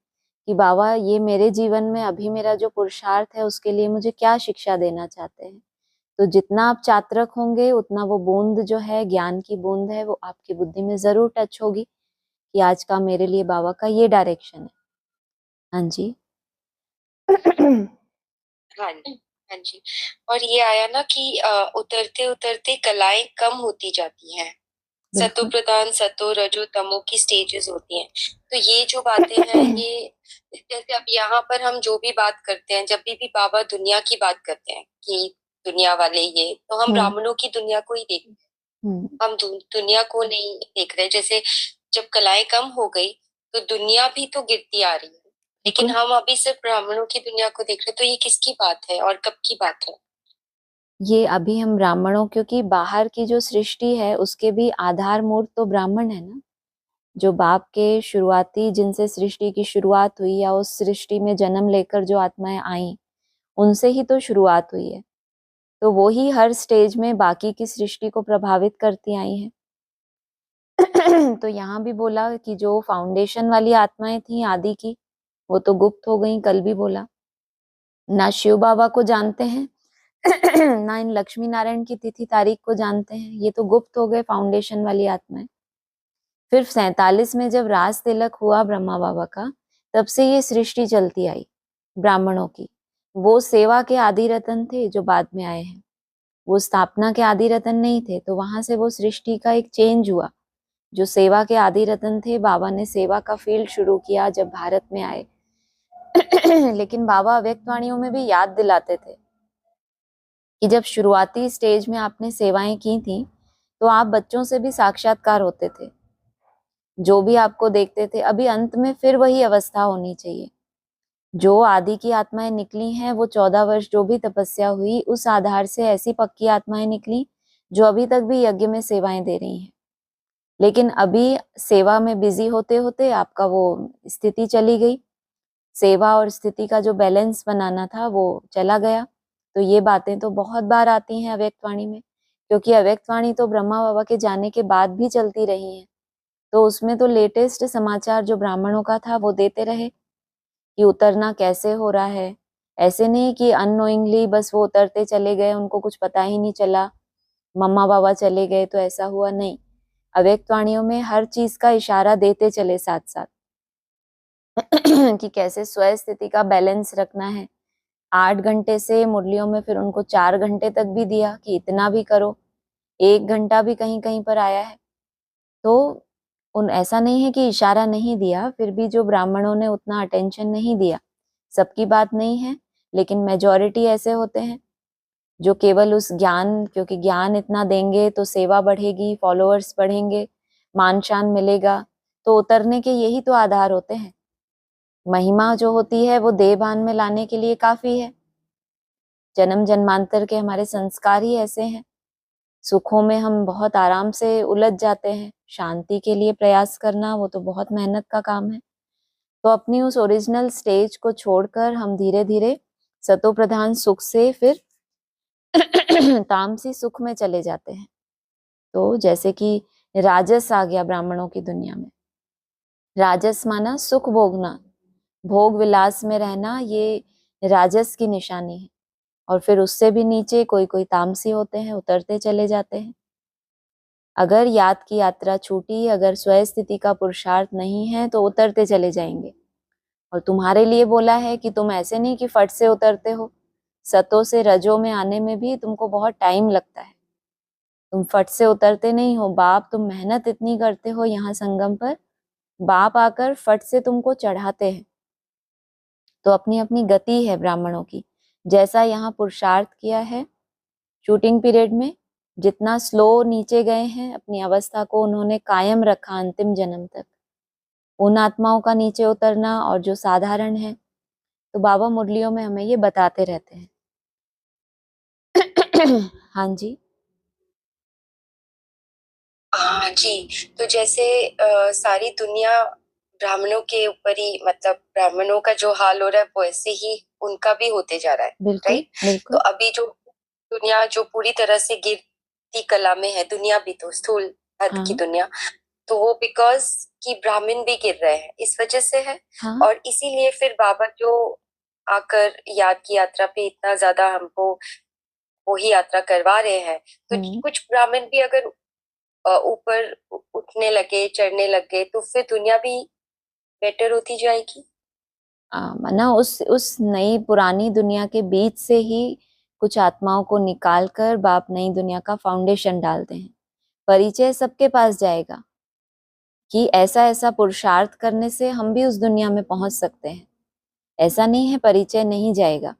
कि बाबा ये मेरे जीवन में अभी मेरा जो पुरुषार्थ है उसके लिए मुझे क्या शिक्षा देना चाहते हैं। तो जितना आप चातरक होंगे उतना वो बूंद जो है, ज्ञान की बूंद है, वो आपकी बुद्धि में जरूर टच होगी कि आज का मेरे लिए बाबा का ये डायरेक्शन है। हाँ जी। हाँ जी, हाँ जी। और ये आया ना कि उतरते उतरते कलाएं कम होती जाती हैं। सतो बिल्कुल। प्रधान, सतो रजो तमो की स्टेजेस होती हैं। तो ये जो बातें हैं, ये जैसे अब यहाँ पर हम जो भी बात करते हैं, जब भी बाबा दुनिया की बात करते हैं कि दुनिया वाले ये, तो हम हम्म। ब्राह्मणों की दुनिया को ही देख, हम्म। हम दुनिया को नहीं देख रहे। जैसे जब कलाएं कम हो गई तो दुनिया भी तो गिरती आ रही है, लेकिन बिल्कुल। हम अभी सिर्फ ब्राह्मणों की दुनिया को देख रहे। तो ये किसकी बात है और कब की बात है? ये अभी हम ब्राह्मणों, क्योंकि बाहर की जो सृष्टि है उसके भी आधार मूर्त तो ब्राह्मण है ना, जो बाप के शुरुआती जिनसे सृष्टि की शुरुआत हुई या उस सृष्टि में जन्म लेकर जो आत्माएं आई, उनसे ही तो शुरुआत हुई है। तो वो ही हर स्टेज में बाकी की सृष्टि को प्रभावित करती आई हैं। तो यहाँ भी बोला कि जो फाउंडेशन वाली आत्माएं थी आदि की, वो तो गुप्त हो गई। कल भी बोला, ना शिव बाबा को जानते हैं ना इन लक्ष्मी नारायण की तिथि तारीख को जानते हैं, ये तो गुप्त हो गए फाउंडेशन वाली आत्माएं। फिर 47 में जब राज तिलक हुआ ब्रह्मा बाबा का, तब से ये सृष्टि चलती आई ब्राह्मणों की। वो सेवा के आदि रतन थे जो बाद में आए हैं, वो स्थापना के आदि रतन नहीं थे। तो वहां से वो सृष्टि का एक चेंज हुआ। जो सेवा के आदि रतन थे, बाबा ने सेवा का फील्ड शुरू किया जब भारत में आए। लेकिन बाबा अव्यक्त वाणियों में भी याद दिलाते थे कि जब शुरुआती स्टेज में आपने सेवाएं की थी, तो आप बच्चों से भी साक्षात्कार होते थे, जो भी आपको देखते थे। अभी अंत में फिर वही अवस्था होनी चाहिए। जो आदि की आत्माएं निकली हैं, वो 14 वर्ष जो भी तपस्या हुई, उस आधार से ऐसी पक्की आत्माएं निकली जो अभी तक भी यज्ञ में सेवाएं दे रही हैं। लेकिन अभी सेवा में बिजी होते होते आपका वो स्थिति चली गई, सेवा और स्थिति का जो बैलेंस बनाना था वो चला गया। तो ये बातें तो बहुत बार आती हैं अव्यक्त वाणी में, क्योंकि अव्यक्त वाणी तो ब्रह्मा बाबा के जाने के बाद भी चलती रही है। तो उसमें तो लेटेस्ट समाचार जो ब्राह्मणों का था वो देते रहे कि उतरना कैसे हो रहा है। ऐसे नहीं कि अननोइंगली बस वो उतरते चले गए, उनको कुछ पता ही नहीं चला, मम्मा बाबा चले गए तो ऐसा हुआ, नहीं। अव्यक्त वाणियों में हर चीज का इशारा देते चले साथ साथ कि कैसे स्व स्थिति का बैलेंस रखना है। 8 घंटे से मुरलियों में फिर उनको 4 घंटे तक भी दिया कि इतना भी करो। 1 घंटा भी कहीं कहीं पर आया है। तो उन ऐसा नहीं है कि इशारा नहीं दिया, फिर भी जो ब्राह्मणों ने उतना अटेंशन नहीं दिया। सबकी बात नहीं है, लेकिन मेजॉरिटी ऐसे होते हैं जो केवल उस ज्ञान, क्योंकि ज्ञान इतना देंगे तो सेवा बढ़ेगी, फॉलोअर्स बढ़ेंगे, मान शान मिलेगा, तो उतरने के यही तो आधार होते हैं। महिमा जो होती है वो देह भान में लाने के लिए काफी है। जन्म जन्मांतर के हमारे संस्कार ही ऐसे हैं। सुखों में हम बहुत आराम से उलझ जाते हैं, शांति के लिए प्रयास करना वो तो बहुत मेहनत का काम है। तो अपनी उस ओरिजिनल स्टेज को छोड़कर हम धीरे धीरे सतो प्रधान सुख से फिर तामसी सुख में चले जाते हैं। तो जैसे कि राजस आ गया ब्राह्मणों की दुनिया में। राजस माना सुख भोगना, भोग विलास में रहना, ये राजस की निशानी है। और फिर उससे भी नीचे कोई कोई तामसी होते हैं, उतरते चले जाते हैं। अगर याद की यात्रा छूटी, अगर स्व स्थिति का पुरुषार्थ नहीं है, तो उतरते चले जाएंगे। और तुम्हारे लिए बोला है कि तुम ऐसे नहीं कि फट से उतरते हो, सतों से रजों में आने में भी तुमको बहुत टाइम लगता है। तुम फट से उतरते नहीं हो। बाप, तुम मेहनत इतनी करते हो यहाँ संगम पर, बाप आकर फट से तुमको चढ़ाते हैं। तो अपनी अपनी गति है ब्राह्मणों की। जैसा यहाँ पुरुषार्थ किया है शूटिंग पीरियड में, जितना स्लो नीचे गए हैं, अपनी अवस्था को उन्होंने कायम रखा अंतिम जन्म तक। उन आत्माओं का नीचे उतरना और जो साधारण है, तो बाबा मुरलियों में हमें ये बताते रहते हैं। हाँ जी। हाँ जी, तो जैसे सारी दुनिया ब्राह्मणों के ऊपर ही, मतलब ब्राह्मणों का जो हाल हो रहा है वैसे ही उनका भी होते जा रहा है, बिल्कुल राइट? तो बिल्कुल। अभी जो दुनिया जो पूरी तरह से गिरती कला में है, दुनिया भी तो स्थूल हद की हाँ दुनिया, तो वो बिकॉज कि ब्राह्मण भी गिर रहे हैं इस वजह से है। हाँ। और इसीलिए फिर बाबा जो आकर याद की यात्रा पे इतना ज्यादा हमको वही यात्रा करवा रहे हैं, तो कुछ ब्राह्मण भी अगर ऊपर उठने लगे, चढ़ने लगे, तो फिर दुनिया भी बेटर होती जाएगी। माना उस नई पुरानी दुनिया के बीच से ही कुछ आत्माओं को निकाल कर बाप नई दुनिया का फाउंडेशन डालते हैं। परिचय सबके पास जाएगा कि ऐसा ऐसा पुरुषार्थ करने से हम भी उस दुनिया में पहुंच सकते हैं। ऐसा नहीं है परिचय नहीं जाएगा।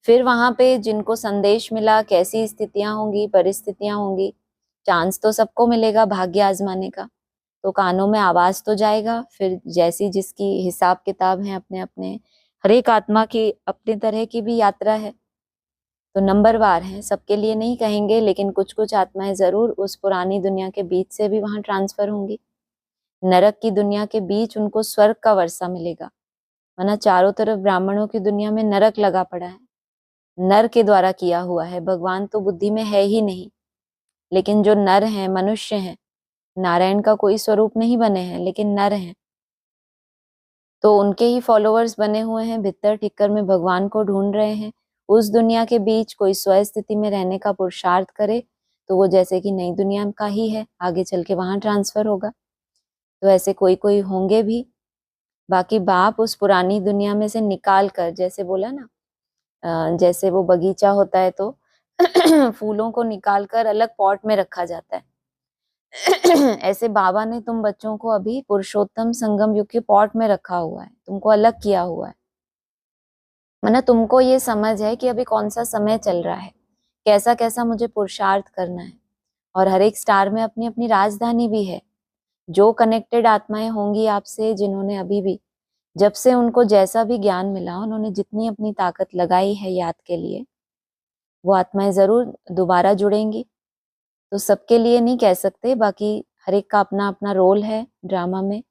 फिर वहां पे जिनको संदेश मिला, कैसी स्थितियां होंगी, परिस्थितियां होंगी, चांस तो सबको मिलेगा भाग्य आजमाने का, तो कानों में आवाज तो जाएगा। फिर जैसी जिसकी हिसाब किताब है अपने अपने, हर एक आत्मा की अपनी तरह की भी यात्रा है, तो नंबरवार है, सबके लिए नहीं कहेंगे, लेकिन कुछ कुछ आत्माएं जरूर उस पुरानी दुनिया के बीच से भी वहां ट्रांसफर होंगी। नरक की दुनिया के बीच उनको स्वर्ग का वर्षा मिलेगा, वरना चारों तरफ ब्राह्मणों की दुनिया में नरक लगा पड़ा है, नर के द्वारा किया हुआ है। भगवान तो बुद्धि में है ही नहीं, लेकिन जो नर हैं, मनुष्य हैं, नारायण का कोई स्वरूप नहीं बने हैं लेकिन नर हैं, तो उनके ही फॉलोअर्स बने हुए हैं, भीतर टिक्कर में भगवान को ढूंढ रहे हैं। उस दुनिया के बीच कोई स्व स्थिति में रहने का पुरुषार्थ करे तो वो जैसे कि नई दुनिया का ही है, आगे चल के वहां ट्रांसफर होगा। तो ऐसे कोई कोई होंगे भी। बाकी बाप उस पुरानी दुनिया में से निकाल कर, जैसे बोला ना, जैसे वो बगीचा होता है तो फूलों को निकाल कर अलग पॉट में रखा जाता है, ऐसे बाबा ने तुम बच्चों को अभी पुरुषोत्तम संगम युग के पॉट में रखा हुआ है, तुमको अलग किया हुआ है। मतलब तुमको ये समझ है कि अभी कौन सा समय चल रहा है, कैसा कैसा मुझे पुरुषार्थ करना है। और हर एक स्टार में अपनी अपनी राजधानी भी है। जो कनेक्टेड आत्माएं होंगी आपसे, जिन्होंने अभी भी, जब से उनको जैसा भी ज्ञान मिला, उन्होंने जितनी अपनी ताकत लगाई है याद के लिए, वो आत्माएं जरूर दोबारा जुड़ेंगी। तो सबके लिए नहीं कह सकते, बाकी हर एक का अपना अपना रोल है ड्रामा में।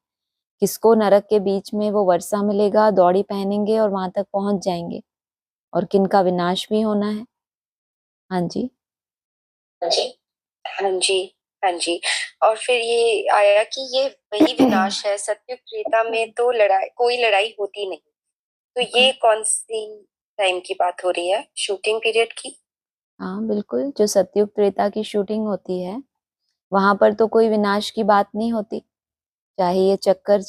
किसको नरक के बीच में वो वर्षा मिलेगा, दौड़ी पहनेंगे और वहां तक पहुंच जाएंगे, और किन का विनाश भी होना है। हाँ जी। जी, हाँ जी, हाँ जी। और फिर ये आया कि ये वही विनाश है। सत्युग त्रेता में तो लड़ाई, कोई लड़ाई होती नहीं। तो ये कौन सी टाइम की बात हो रही है, शूटिंग पीरियड की? हाँ बिल्कुल, जो सतयुग त्रेता की शूटिंग होती है वहां पर तो कोई विनाश की बात नहीं होती। चाहे ये चक्कर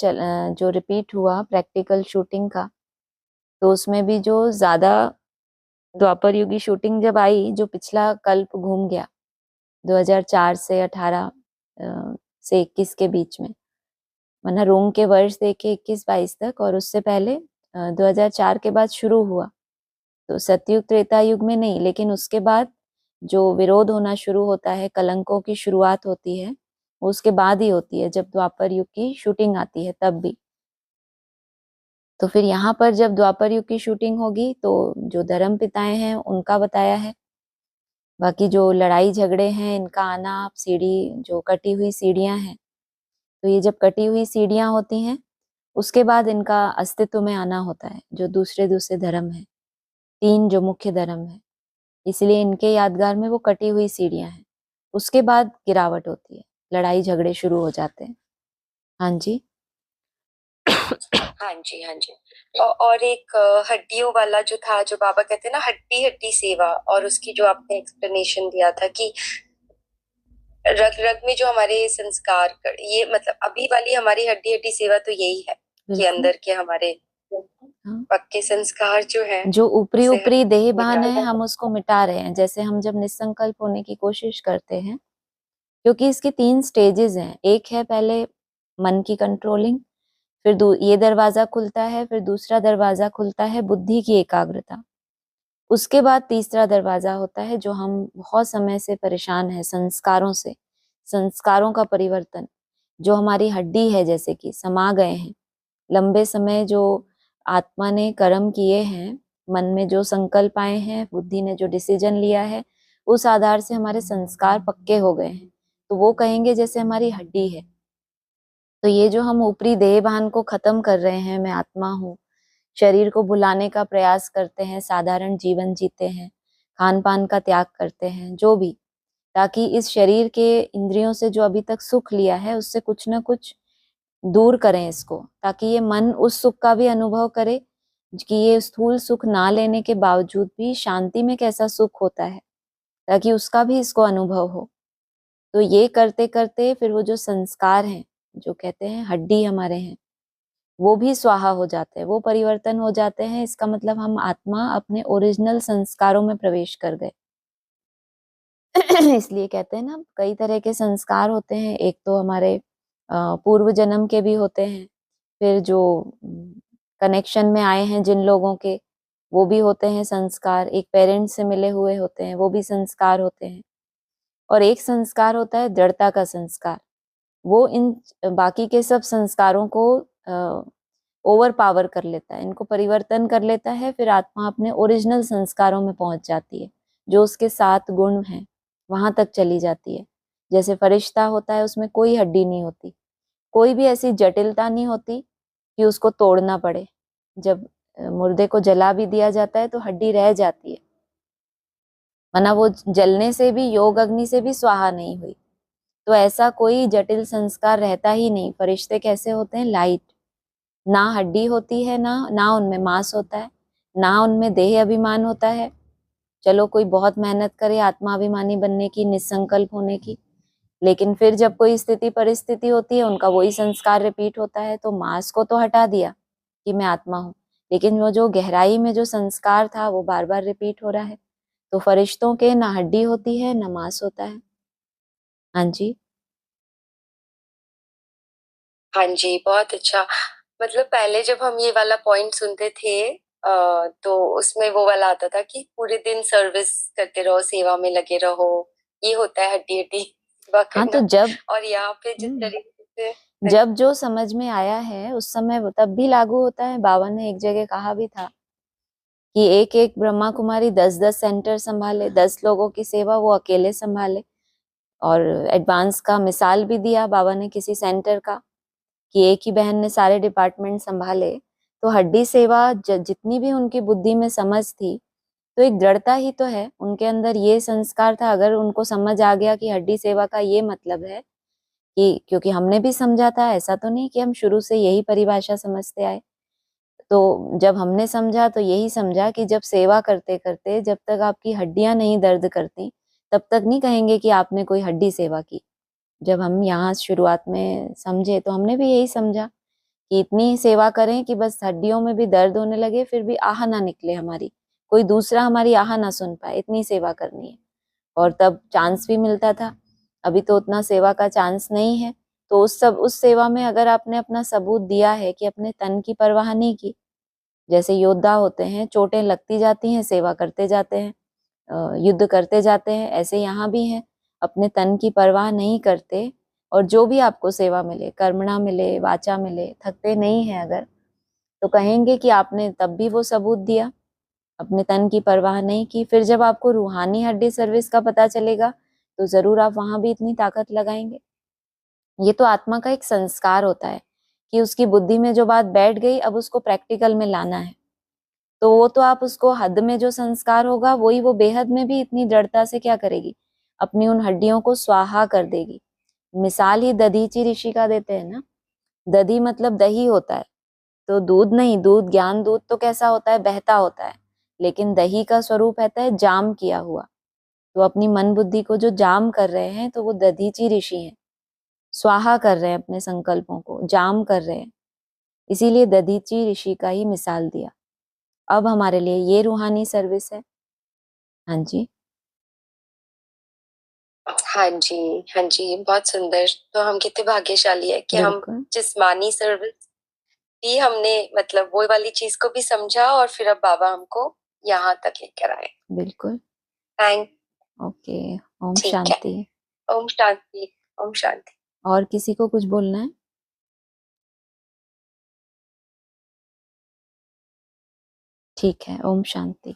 जो रिपीट हुआ प्रैक्टिकल शूटिंग का, तो उसमें भी जो ज्यादा द्वापर युगी शूटिंग जब आई, जो पिछला कल्प घूम गया 2004 से 18 से 21 के बीच में, वरना रोम के वर्ष देखे 21-22 तक, और उससे पहले 2004 के बाद शुरू हुआ। तो सतयुग त्रेता युग में नहीं, लेकिन उसके बाद जो विरोध होना शुरू होता है, कलंकों की शुरुआत होती है, वो उसके बाद ही होती है, जब द्वापर युग की शूटिंग आती है तब भी। तो फिर यहाँ पर जब द्वापर युग की शूटिंग होगी तो जो धर्म पिताएं हैं उनका बताया है। बाकी जो लड़ाई झगड़े हैं, इनका आना, आप सीढ़ी जो कटी हुई सीढ़ियां हैं, तो ये जब कटी हुई सीढ़ियां होती हैं उसके बाद इनका अस्तित्व में आना होता है, जो दूसरे दूसरे धर्म है, 3 जो मुख्य धर्म है, इसलिए इनके यादगार में वो कटी हुई सीढ़ियां हैं। उसके बाद गिरावट होती है, लड़ाई झगड़े शुरू हो जाते हैं। हाँ जी। हाँ जी, हाँ जी। और एक हड्डियों वाला जो था, जो बाबा कहते हैं ना, हड्डी हड्डी सेवा, और उसकी जो आपने एक्सप्लेनेशन दिया था कि रग रग में जो हमारे संस्कार ये मतलब अभी वाली हमारी हड्डी हड्डी सेवा तो यही है कि बिल्कुल। अंदर के हमारे हाँ, पक्के संस्कार जो है जो ऊपरी उसे ऊपरी देह भान है मिटाना। हम उसको मिटा रहे हैं। जैसे हम जब निसंकल्प होने की कोशिश करते हैं, क्योंकि इसके 3 स्टेजेस हैं। एक है पहले मन की कंट्रोलिंग, फिर ये दरवाजा खुलता है, फिर दूसरा दरवाजा खुलता है बुद्धि की एकाग्रता, उसके बाद तीसरा दरवाजा होता है जो हम बहुत समय से परेशान है संस्कारों से, संस्कारों का परिवर्तन, जो हमारी हड्डी है जैसे कि समा गए हैं लंबे समय, जो आत्मा ने कर्म किए हैं, मन में जो संकल्प आए हैं, बुद्धि ने जो डिसीजन लिया है, उस आधार से हमारे संस्कार पक्के हो गए हैं। तो वो कहेंगे जैसे हमारी हड्डी है। तो ये जो हम ऊपरी देह भान को खत्म कर रहे हैं, मैं आत्मा हूँ, शरीर को भुलाने का प्रयास करते हैं, साधारण जीवन जीते हैं, खान पान का त्याग करते हैं, जो भी, ताकि इस शरीर के इंद्रियों से जो अभी तक सुख लिया है उससे कुछ ना कुछ दूर करें इसको, ताकि ये मन उस सुख का भी अनुभव करे कि ये स्थूल सुख ना लेने के बावजूद भी शांति में कैसा सुख होता है, ताकि उसका भी इसको अनुभव हो। तो ये करते करते फिर वो जो संस्कार हैं, जो कहते हैं हड्डी हमारे हैं, वो भी स्वाहा हो जाते हैं, वो परिवर्तन हो जाते हैं। इसका मतलब हम आत्मा अपने ओरिजिनल संस्कारों में प्रवेश कर गए। इसलिए कहते हैं ना, कई तरह के संस्कार होते हैं। एक तो हमारे पूर्व जन्म के भी होते हैं, फिर जो कनेक्शन में आए हैं जिन लोगों के, वो भी होते हैं संस्कार। एक पेरेंट्स से मिले हुए होते हैं, वो भी संस्कार होते हैं। और एक संस्कार होता है दृढ़ता का संस्कार। वो इन बाकी के सब संस्कारों को ओवर पावर कर लेता है, इनको परिवर्तन कर लेता है। फिर आत्मा अपने ओरिजिनल संस्कारों में पहुंच जाती है, जो उसके 7 गुण हैं वहां तक चली जाती है। जैसे फरिश्ता होता है, उसमें कोई हड्डी नहीं होती, कोई भी ऐसी जटिलता नहीं होती कि उसको तोड़ना पड़े। जब मुर्दे को जला भी दिया जाता है तो हड्डी रह जाती है, वरना वो जलने से भी, योग अग्नि से भी स्वाहा नहीं हुई। तो ऐसा कोई जटिल संस्कार रहता ही नहीं। फरिश्ते कैसे होते हैं? लाइट, ना हड्डी होती है, ना उनमें मांस होता है, ना उनमें देह अभिमान होता है। चलो कोई बहुत मेहनत करे आत्माभिमानी बनने की, निसंकल्प होने की, लेकिन फिर जब कोई स्थिति परिस्थिति होती है, उनका वही संस्कार रिपीट होता है। तो मांस को तो हटा दिया कि मैं आत्मा हूँ, लेकिन वो जो गहराई में जो संस्कार था वो बार बार रिपीट हो रहा है। तो फरिश्तों के ना हड्डी होती है, ना मांस होता है। हाँ जी। हाँ जी, बहुत अच्छा। मतलब पहले जब हम ये वाला पॉइंट सुनते थे तो उसमें वो वाला आता था कि पूरे दिन सर्विस करते रहो, सेवा में लगे रहो, ये होता है हड्डी हड्डी सेवा हाँ, तो करना। जब और यहाँ पे जिस तरीके से, हाँ जब जी, जो समझ में आया है उस समय वो तब भी लागू होता है। बाबा ने एक जगह कहा भी था कि एक एक ब्रह्मा कुमारी 10-10 सेंटर संभाले, 10 लोगों की सेवा वो अकेले संभाले। और एडवांस का मिसाल भी दिया बाबा ने किसी सेंटर का, कि एक ही बहन ने सारे डिपार्टमेंट संभाले। तो हड्डी सेवा जितनी भी उनकी बुद्धि में समझ थी, तो एक दृढ़ता ही तो है उनके अंदर, ये संस्कार था। अगर उनको समझ आ गया कि हड्डी सेवा का ये मतलब है कि, क्योंकि हमने भी समझा था, ऐसा तो नहीं कि हम शुरू से यही परिभाषा समझते आए। तो जब हमने समझा तो यही समझा कि जब सेवा करते करते जब तक आपकी हड्डियां नहीं दर्द करती, तब तक नहीं कहेंगे कि आपने कोई हड्डी सेवा की। जब हम यहाँ शुरुआत में समझे तो हमने भी यही समझा कि इतनी सेवा करें कि बस हड्डियों में भी दर्द होने लगे, फिर भी आह ना निकले हमारी, कोई दूसरा हमारी आह ना सुन पाए, इतनी सेवा करनी है। और तब चांस भी मिलता था। अभी तो उतना सेवा का चांस नहीं है। तो उस सेवा में अगर आपने अपना सबूत दिया है कि अपने तन की परवाह नहीं की, जैसे योद्धा होते हैं, चोटें लगती जाती हैं, सेवा करते जाते हैं, युद्ध करते जाते हैं, ऐसे यहाँ भी हैं, अपने तन की परवाह नहीं करते। और जो भी आपको सेवा मिले, कर्मणा मिले, वाचा मिले, थकते नहीं है अगर, तो कहेंगे कि आपने तब भी वो सबूत दिया, अपने तन की परवाह नहीं की। फिर जब आपको रूहानी हड्डी सर्विस का पता चलेगा, तो जरूर आप वहां भी इतनी ताकत लगाएंगे। ये तो आत्मा का एक संस्कार होता है कि उसकी बुद्धि में जो बात बैठ गई, अब उसको प्रैक्टिकल में लाना है। तो वो तो आप उसको हद में जो संस्कार होगा, वही वो बेहद में भी इतनी दृढ़ता से क्या करेगी, अपनी उन हड्डियों को स्वाहा कर देगी। मिसाल ही दधीची ऋषि का देते हैं ना। दधी मतलब दही होता है, तो दूध नहीं, दूध ज्ञान दूध तो कैसा होता है, बहता होता है। लेकिन दही का स्वरूप रहता है जाम किया हुआ। तो अपनी मन बुद्धि को जो जाम कर रहे हैं, तो वो दधीची ऋषि हैं, स्वाहा कर रहे हैं, अपने संकल्पों को जाम कर रहे हैं। इसीलिए दधीची ऋषि का ही मिसाल दिया। अब हमारे लिए ये रूहानी सर्विस है। हाँ जी। हाँ जी, हाँ जी, बहुत सुंदर। तो हम कितने भाग्यशाली है कि हम बिल्कुल जिस्मानी सर्विस भी हमने, मतलब वो वाली चीज को भी समझा, और फिर अब बाबा हमको यहाँ तक लेकर आए। बिल्कुल। Thank okay. ओम ठीक है। शांति। ओम शांति। ओम शांति। और किसी को कुछ बोलना है? ठीक है, ओम शांति।